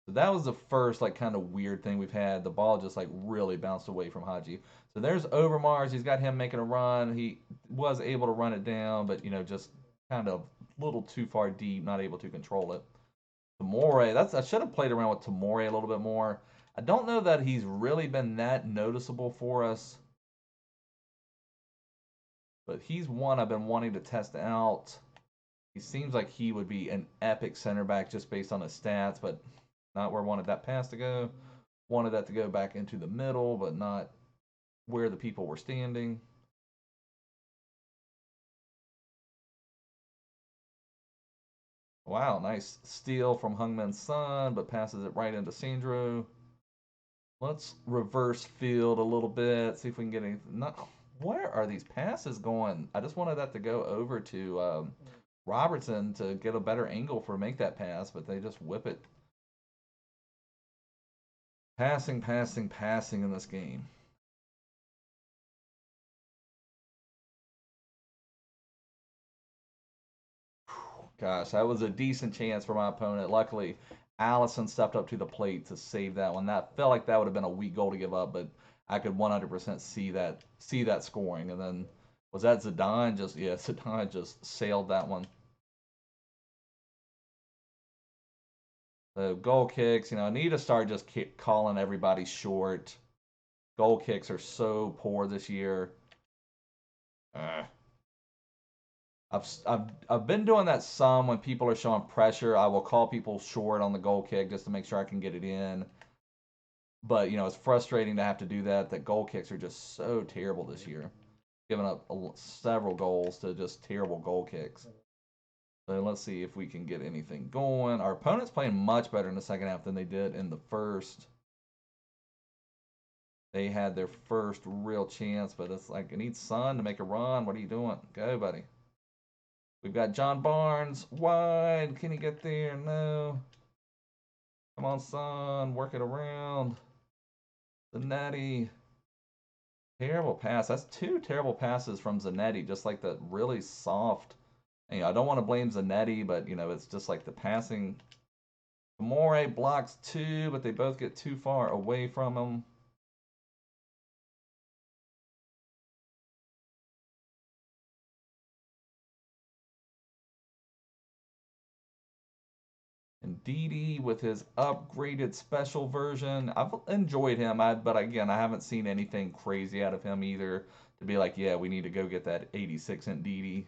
So that was the first like kind of weird thing we've had. The ball just like really bounced away from Hagi. So there's Overmars. He's got him making a run. He was able to run it down, but just kind of a little too far deep, not able to control it. Tamore, I should have played around with Tamore a little bit more. I don't know that he's really been that noticeable for us, but he's one I've been wanting to test out. He seems like he would be an epic center back just based on his stats, but not where I wanted that pass to go. Wanted that to go back into the middle, but not where the people were standing. Wow, nice steal from Hungman's Son, but passes it right into Sandro. Let's reverse field a little bit, see if we can get anything. Not, where are these passes going? I just wanted that to go over to Robertson to get a better angle for make that pass, but they just whip it. Passing, passing, passing in this game. Gosh, that was a decent chance for my opponent. Luckily, Allison stepped up to the plate to save that one. That felt like that would have been a weak goal to give up, but I could 100% see that scoring. And then was that Zidane? Just yeah, Zidane just sailed that one. The goal kicks, I need to start just calling everybody short. Goal kicks are so poor this year. I've been doing that some when people are showing pressure. I will call people short on the goal kick just to make sure I can get it in. But it's frustrating to have to do that. That goal kicks are just so terrible this year, giving up several goals to just terrible goal kicks. So let's see if we can get anything going. Our opponent's playing much better in the second half than they did in the first. They had their first real chance, but it's like, I need Son to make a run. What are you doing? Go, buddy. We've got John Barnes wide. Can he get there? No. Come on, Son. Work it around. Zanetti. Terrible pass. That's two terrible passes from Zanetti. Just like the really soft. And, I don't want to blame Zanetti, but it's just like the passing. Amore blocks two, but they both get too far away from him. And Didi with his upgraded special version. I've enjoyed him, but again, I haven't seen anything crazy out of him either to be like, yeah, we need to go get that 86 in Didi.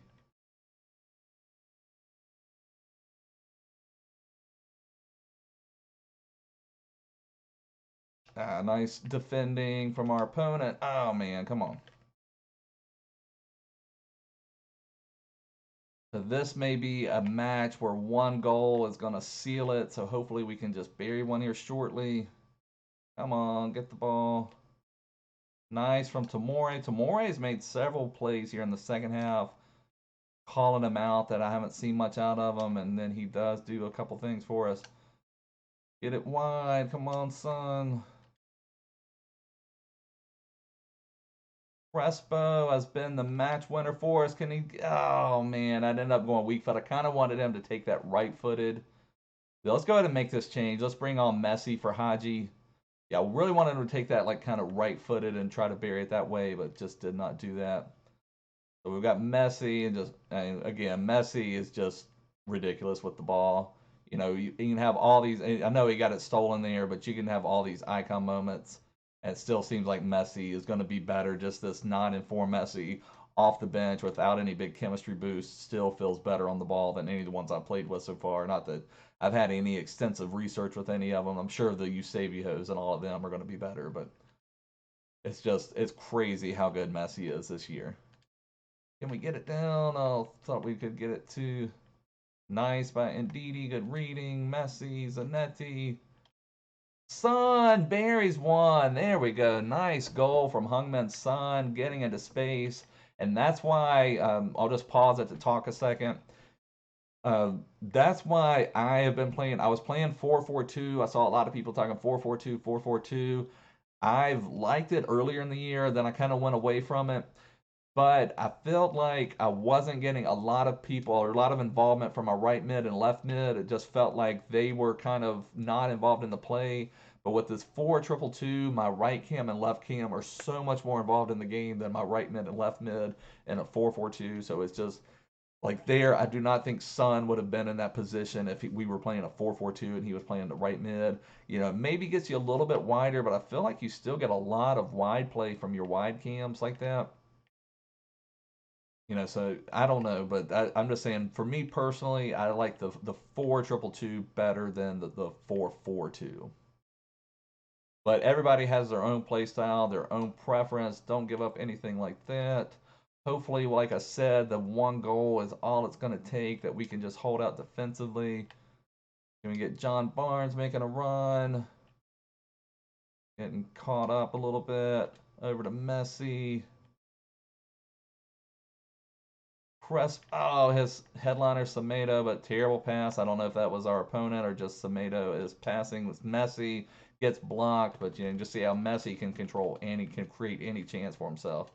Nice defending from our opponent. Oh, man, come on. So this may be a match where one goal is going to seal it. So hopefully we can just bury one here shortly. Come on, get the ball. Nice from Tamore. Tamore's made several plays here in the second half, calling him out that I haven't seen much out of him, and then he does do a couple things for us. Get it wide. Come on, Son. Crespo has been the match winner for us. Can he? Oh, man. I ended up going weak foot. I kind of wanted him to take that right-footed. Let's go ahead and make this change. Let's bring on Messi for Hagi. Yeah, I really wanted him to take that like kind of right-footed and try to bury it that way, but just did not do that. So we've got Messi, and again, Messi is just ridiculous with the ball. You can have all these. I know he got it stolen there, but you can have all these icon moments, and it still seems like Messi is going to be better. Just this non-informed Messi off the bench without any big chemistry boost still feels better on the ball than any of the ones I've played with so far. Not that I've had any extensive research with any of them. I'm sure the Eusebios and all of them are going to be better, but it's crazy how good Messi is this year. Can we get it down? Oh, thought we could get it too. Nice by Ndidi. Good reading. Messi, Zanetti. Son buries one. There we go. Nice goal from Hungman Son getting into space. And that's why I'll just pause it to talk a second. That's why I have been playing. I was playing 4-4-2. I saw a lot of people talking 4-4-2, 4-4-2. I've liked it earlier in the year, then I kind of went away from it. But I felt like I wasn't getting a lot of people or a lot of involvement from my right mid and left mid. It just felt like they were kind of not involved in the play. But with this 4-2-2, my right cam and left cam are so much more involved in the game than my right mid and left mid in a 4-4-2. So it's just like there, I do not think Son would have been in that position if we were playing a 4-4-2 and he was playing the right mid. Maybe gets you a little bit wider, but I feel like you still get a lot of wide play from your wide cams like that. So I don't know, but I'm just saying for me personally, I like the 4-2-2 better than the 4-4-2. But everybody has their own play style, their own preference. Don't give up anything like that. Hopefully, like I said, the one goal is all it's going to take that we can just hold out defensively. Can we get John Barnes making a run? Getting caught up a little bit. Over to Messi. Crespo, oh, his headliner Semedo, but terrible pass. I don't know if that was our opponent or just Semedo is passing with Messi, gets blocked, but just see how Messi can control and he can create any chance for himself.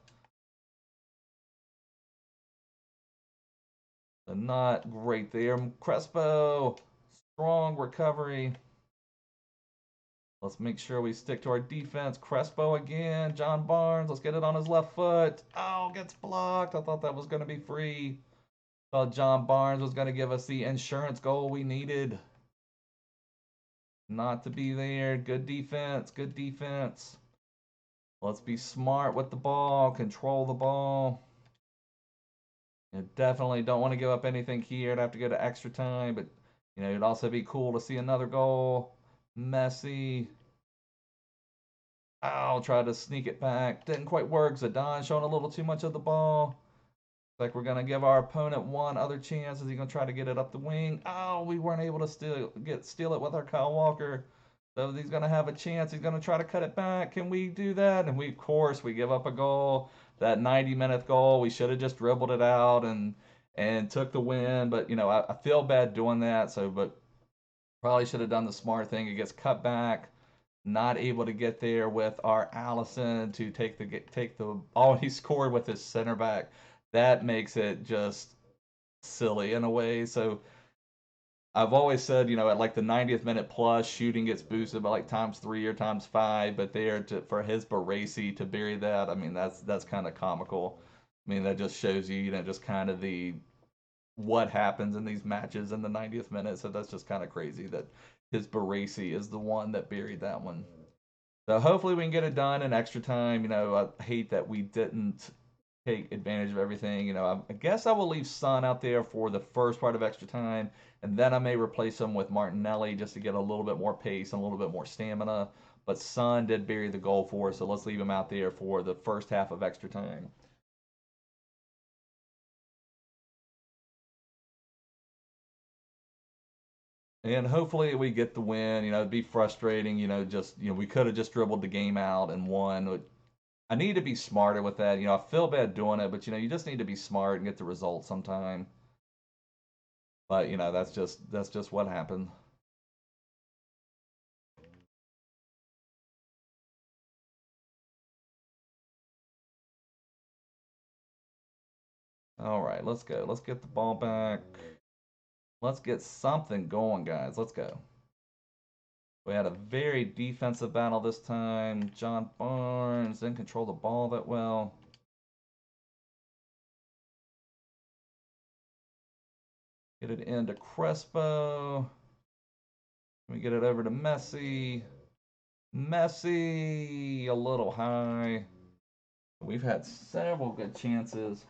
So not great there. Crespo, Strong recovery. Let's make sure we stick to our defense. Crespo again. John Barnes. Let's get it on his left foot. Oh, gets blocked. I thought that was going to be free. Thought John Barnes was going to give us the insurance goal we needed. Not to be there. Good defense. Good defense. Let's be smart with the ball. Control the ball. You definitely don't want to give up anything here. I'd have to go to extra time, but you know, it'd also be cool to see another goal. Messi. I'll try to sneak it back. Didn't quite work. Zidane showing a little too much of the ball. Like we're gonna give our opponent one other chance. Is he gonna try to get it up the wing? Oh, we weren't able to steal it with our Kyle Walker. So he's gonna have a chance. He's gonna try to cut it back. Can we do that? And we, of course, we give up a goal. That 90-minute goal. We should have just dribbled it out and took the win. But you know, I feel bad doing that. So, but probably should have done the smart thing. It gets cut back. Not able to get there with our Allison to take the. Oh, he scored with his center back. That makes it just silly in a way. So I've always said, you know, at like the 90th minute plus, shooting gets boosted by like ×3 or ×5, but there for his Baresi to bury that, I mean, that's kind of comical. I mean, that just shows you, you know, just kind of the what happens in these matches in the 90th minute. So that's just kind of crazy that his Baresi is the one that buried that one. So hopefully we can get it done in extra time. You know, I hate that we didn't take advantage of everything. You know, I guess I will leave Son out there for the first part of extra time, and then I may replace him with Martinelli just to get a little bit more pace and a little bit more stamina. But Son did bury the goal for us, so let's leave him out there for the first half of extra time. And hopefully we get the win. You know, it'd be frustrating. You know, just we could have just dribbled the game out and won. I need to be smarter with that. You know, I feel bad doing it, but you know, you just need to be smart and get the result sometime. But you know, that's just what happened. All right, let's go. Let's get the ball back. Let's get something going, guys. Let's go. We had a very defensive battle this time. John Barnes didn't control the ball that well. Get it into Crespo. We get it over to Messi. Messi, a little high. We've had several good chances.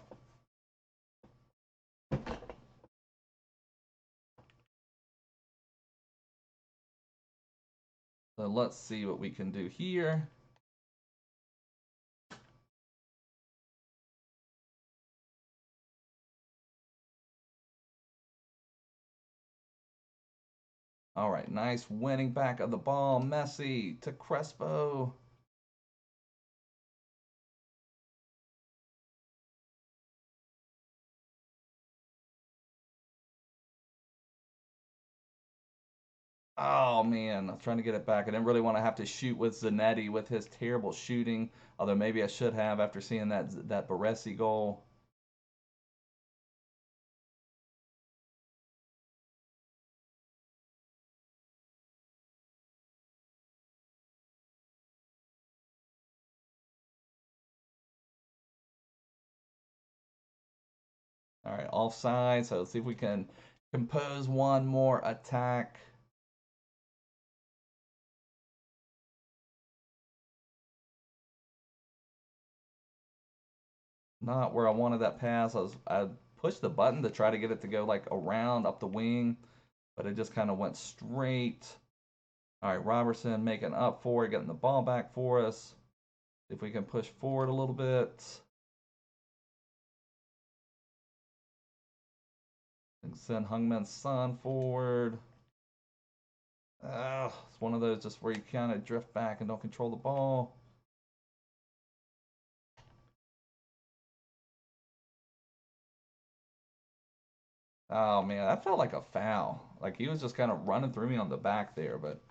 So let's see what we can do here. All right, nice winning back of the ball. Messi to Crespo. Oh man, I was trying to get it back. I didn't really want to have to shoot with Zanetti with his terrible shooting. Although maybe I should have after seeing that Baresi goal. All right, offside. So let's see if we can compose one more attack. Not where I wanted that pass. I pushed the button to try to get it to go like around up the wing, but it just kind of went straight. All right, Robertson making up for it, getting the ball back for us. See if we can push forward a little bit. And send Hungman's Son forward. It's one of those just where you kind of drift back and don't control the ball. Oh man, that felt like a foul. Like he was just kind of running through me on the back there, but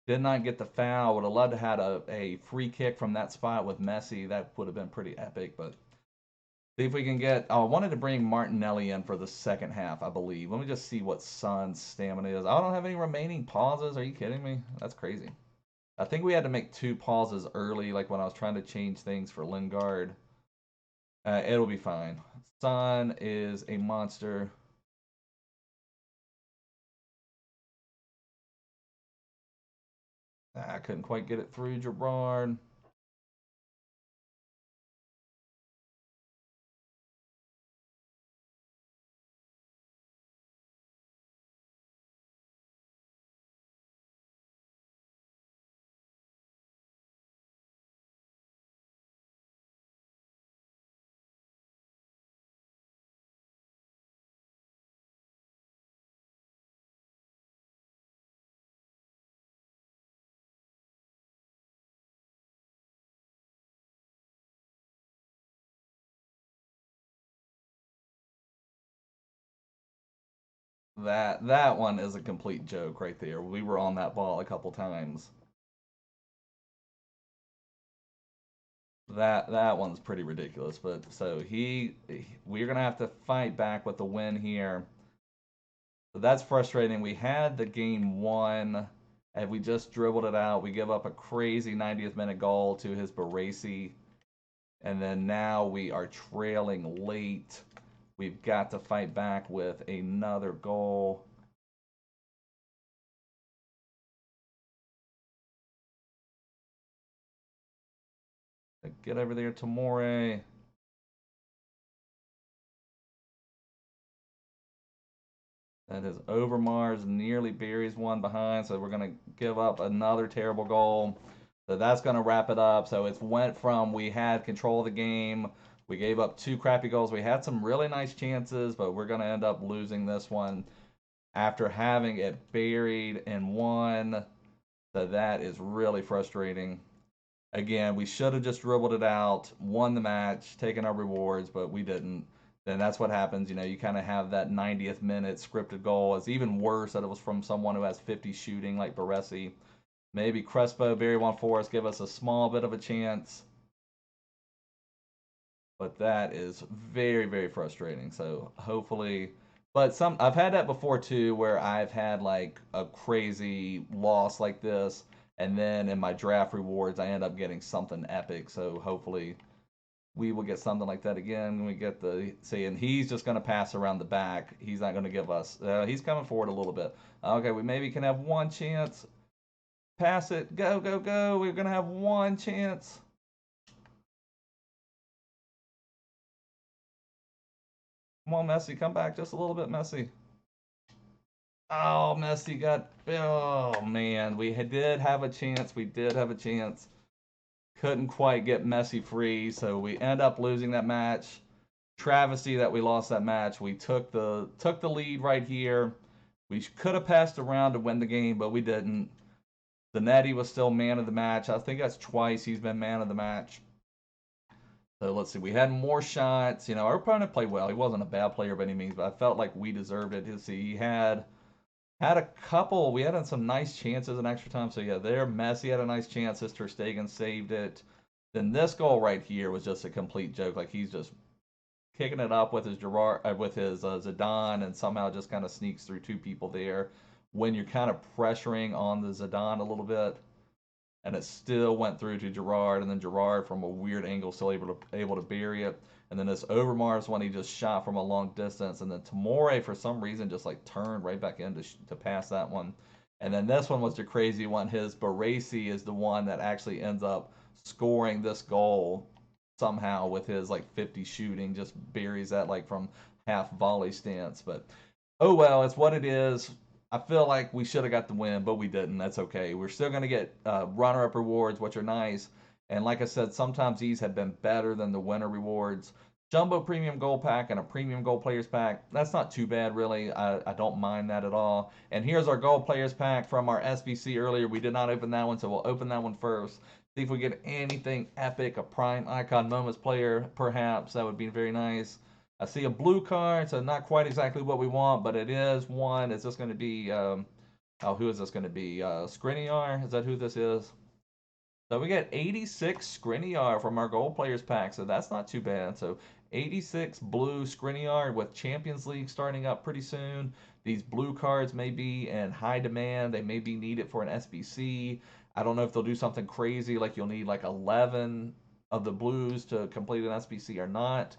did not get the foul. Would have loved to have had a free kick from that spot with Messi. That would have been pretty epic, but See if we can get. Oh, I wanted to bring Martinelli in for the second half, I believe. Let me just see what Son's stamina is. I don't have any remaining pauses. Are you kidding me? That's crazy. I think we had to make 2 pauses early, like when I was trying to change things for Lingard. It'll be fine. Son is a monster. I couldn't quite get it through Gerard. That one is a complete joke right there. We were on that ball a couple times. That one's pretty ridiculous. But so we're gonna have to fight back with the win here. So that's frustrating. We had the game won, and we just dribbled it out. We give up a crazy 90th minute goal to his Baresi, and then now we are trailing late. We've got to fight back with another goal. Get over there, Tomore. That is Overmars nearly buries one behind, so we're going to give up another terrible goal. So that's going to wrap it up. So it's went from we had control of the game, we gave up 2 crappy goals. We had some really nice chances, but we're going to end up losing this one after having it buried in one. So that is really frustrating. Again, we should have just dribbled it out, won the match, taken our rewards, but we didn't. Then that's what happens. You know, you kind of have that 90th minute scripted goal. It's even worse that it was from someone who has 50 shooting like Baresi. Maybe Crespo, bury one for us, give us a small bit of a chance. But that is very, very frustrating. So hopefully, but I've had that before too, where I've had like a crazy loss like this, and then in my draft rewards, I end up getting something epic. So hopefully, we will get something like that again. We get the see, and he's just going to pass around the back. He's not going to give us. He's coming forward a little bit. Okay, we maybe can have one chance. Pass it. Go, go, go. We're going to have one chance. Come on, Messi. Come back just a little bit, Messi. Oh, Messi got. Oh, man. We did have a chance. We did have a chance. Couldn't quite get Messi free, so we end up losing that match. Travesty that we lost that match. We took the lead right here. We could have passed around to win the game, but we didn't. Zanetti was still man of the match. I think that's twice he's been man of the match. So let's see. We had more shots. You know, our opponent played well. He wasn't a bad player by any means, but I felt like we deserved it. Let's see. He had a couple. We had some nice chances in extra time. So yeah, there Messi had a nice chance. Ter Stegen saved it. Then this goal right here was just a complete joke. Like he's just kicking it up with his Zidane, and somehow just kind of sneaks through 2 people there. When you're kind of pressuring on the Zidane a little bit, and it still went through to Gerard, and then Gerard from a weird angle still able to bury it. And then this Overmars one, he just shot from a long distance, and then Tomore for some reason just like turned right back in to pass that one. And then this one was the crazy one. His Baresi is the one that actually ends up scoring this goal somehow with his like 50 shooting, just buries that like from half volley stance. But oh well, it's what it is. I feel like we should have got the win, but we didn't. That's okay. We're still going to get runner-up rewards, which are nice. And like I said, sometimes these have been better than the winner rewards. Jumbo Premium Gold Pack and a Premium Gold Players Pack, that's not too bad, really. I don't mind that at all. And here's our Gold Players Pack from our SBC earlier. We did not open that one, so we'll open that one first. See if we get anything epic, a Prime Icon Moments player, perhaps. That would be very nice. I see a blue card, so not quite exactly what we want, but it is one. Is this going to be, oh, who is this going to be? Skriniar? Is that who this is? So we get 86 Skriniar from our Gold Players pack, so that's not too bad. So 86 blue Skriniar with Champions League starting up pretty soon. These blue cards may be in high demand. They may be needed for an SBC. I don't know if they'll do something crazy like you'll need like 11 of the blues to complete an SBC or not.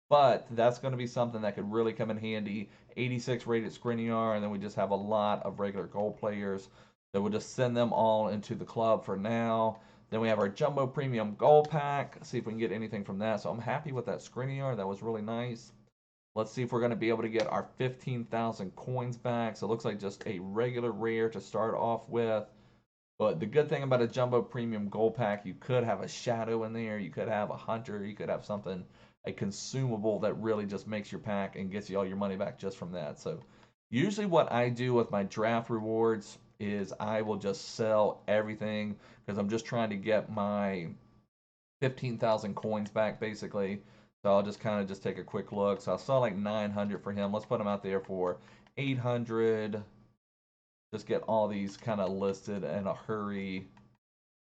But that's going to be something that could really come in handy. 86 rated Skriniar, and then we just have a lot of regular gold players. So we'll just send them all into the club for now. Then we have our Jumbo Premium Gold Pack. See if we can get anything from that. So I'm happy with that Skriniar. That was really nice. Let's see if we're going to be able to get our 15,000 coins back. So it looks like just a regular rare to start off with. But the good thing about a Jumbo Premium Gold Pack, you could have a Shadow in there. You could have a Hunter. You could have something, a consumable that really just makes your pack and gets you all your money back just from that. So usually what I do with my draft rewards is I will just sell everything because I'm just trying to get my 15,000 coins back basically. So I'll just kind of just take a quick look. So I saw like 900 for him. Let's put him out there for 800. Just get all these kind of listed in a hurry.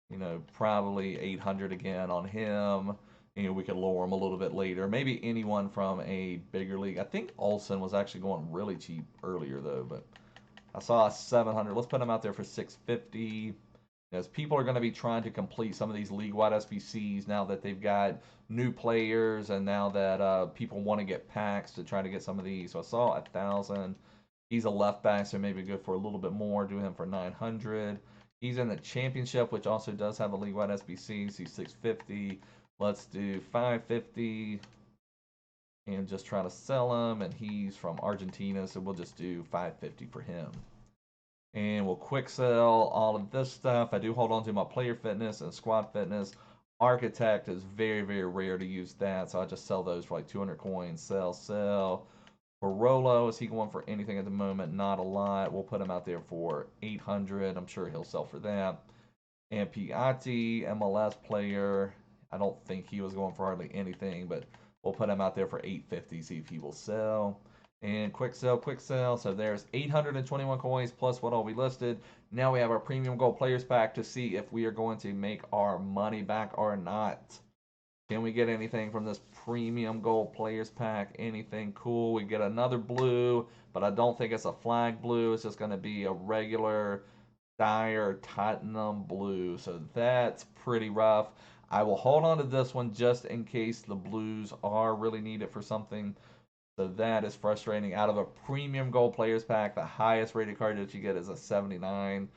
You know, probably 800 again on him. You know, we could lower him a little bit later. Maybe anyone from a bigger league. I think Olsen was actually going really cheap earlier though, but I saw 700. Let's put him out there for 650. As people are going to be trying to complete some of these league-wide SBCs now that they've got new players and now that people want to get packs to try to get some of these. So I saw 1,000. He's a left back, so maybe good for a little bit more. Do him for 900. He's in the championship, which also does have a league-wide SBC. So he's 650. Let's do 550 and just try to sell him. And he's from Argentina, so we'll just do 550 for him. And we'll quick sell all of this stuff. I do hold on to my player fitness and squad fitness. Architect is very, very rare to use that, so I just sell those for like 200 coins. Sell, sell. Barolo, is he going for anything at the moment? Not a lot. We'll put him out there for 800. I'm sure he'll sell for that. And Piatti, MLS player. I don't think he was going for hardly anything, but we'll put him out there for 850, see if he will sell. And quick sell, quick sell. So there's 821 coins plus what all we listed. Now we have our premium gold players pack to see if we are going to make our money back or not. Can we get anything from this premium gold players pack? Anything cool? We get another blue, but I don't think it's a flag blue. It's just going to be a regular dire Tottenham blue. So that's pretty rough. I will hold on to this one just in case the blues are really needed for something. So that is frustrating. Out of a premium gold players pack, the highest rated card that you get is a 79.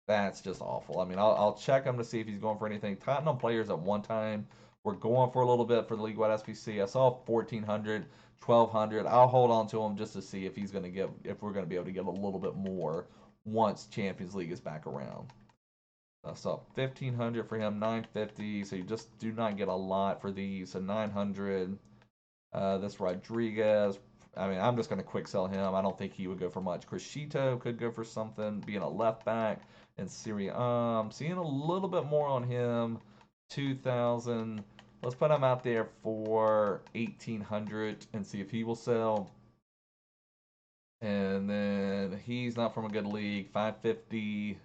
That's just awful. I mean, I'll check him to see if he's going for anything. Tottenham players at one time were going for a little bit for the league-wide SBC. I saw 1,400, 1,200. I'll hold on to him just to see if he's going to get, if we're going to be able to get a little bit more once Champions League is back around. I saw 1,500 for him, 950. So you just do not get a lot for these. So 900. This Rodriguez, I mean, I'm just going to quick sell him. I don't think he would go for much. Crespo could go for something, being a left back. And Syria, I'm seeing a little bit more on him. 2,000. Let's put him out there for 1,800 and see if he will sell. And then he's not from a good league. 550.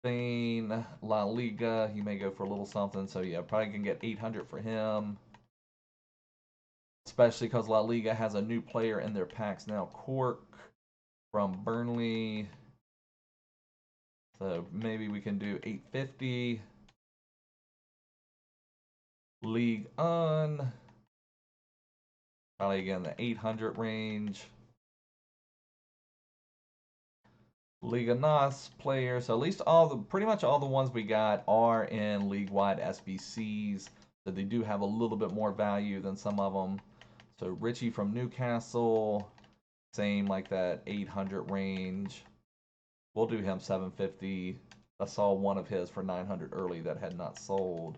Spain, La Liga. He may go for a little something. So yeah, probably can get 800 for him. Especially because La Liga has a new player in their packs now. Cork from Burnley. So maybe we can do 850. League on. Probably again the 800 range. Liga NOS players. So at least pretty much all the ones we got are in league-wide SBCs. So they do have a little bit more value than some of them. So Richie from Newcastle, same like that 800 range. We'll do him 750. I saw one of his for 900 early that had not sold.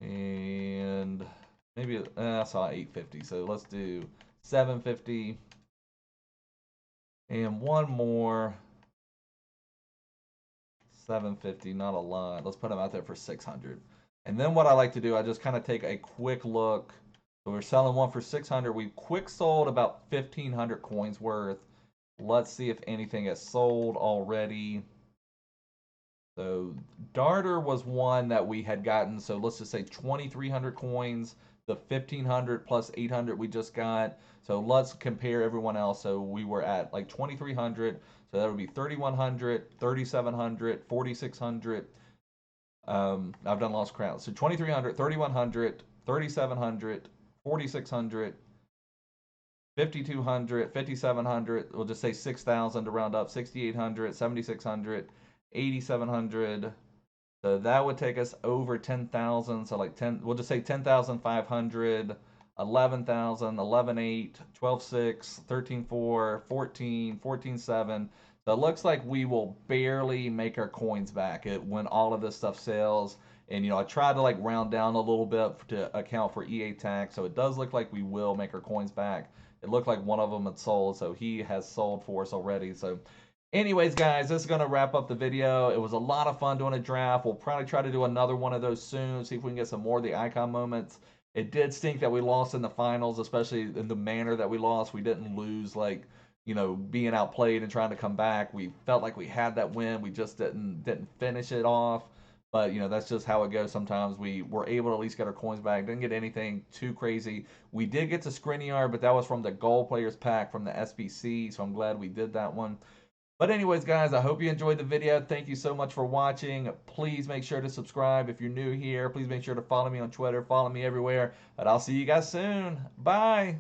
And maybe I saw 850. So let's do 750. And one more. 750, not a lot. Let's put him out there for 600. And then what I like to do, I just kind of take a quick look. So we're selling one for 600. We quick sold about 1,500 coins worth. Let's see if anything has sold already. So Darter was one that we had gotten. So let's just say 2,300 coins, the 1,500 plus 800 we just got. So let's compare everyone else. So we were at like 2,300. So that would be 3,100, 3,700, 4,600. I've done lost count. So 2,300, 3,100, 3,700, 4,600, 5,200, 5,700. We'll just say 6,000 to round up. 6,800, 7,600, 8,700. So that would take us over 10,000. So like 10, we'll just say 10,500, 11,000, 11,800, 12,600, 13,400, 14,000, 14,700. So it looks like we will barely make our coins back when all of this stuff sells. And I tried to like round down a little bit to account for EA tax. So it does look like we will make our coins back. It looked like one of them had sold, so he has sold for us already. So anyways, guys, this is going to wrap up the video. It was a lot of fun doing a draft. We'll probably try to do another one of those soon, see if we can get some more of the icon moments. It did stink that we lost in the finals, especially in the manner that we lost. We didn't lose like, being outplayed and trying to come back. We felt like we had that win. We just didn't finish it off. But, that's just how it goes sometimes. We were able to at least get our coins back. Didn't get anything too crazy. We did get to Skriniar, but that was from the Gold Players Pack from the SBC, so I'm glad we did that one. But anyways, guys, I hope you enjoyed the video. Thank you so much for watching. Please make sure to subscribe if you're new here. Please make sure to follow me on Twitter. Follow me everywhere. And I'll see you guys soon. Bye.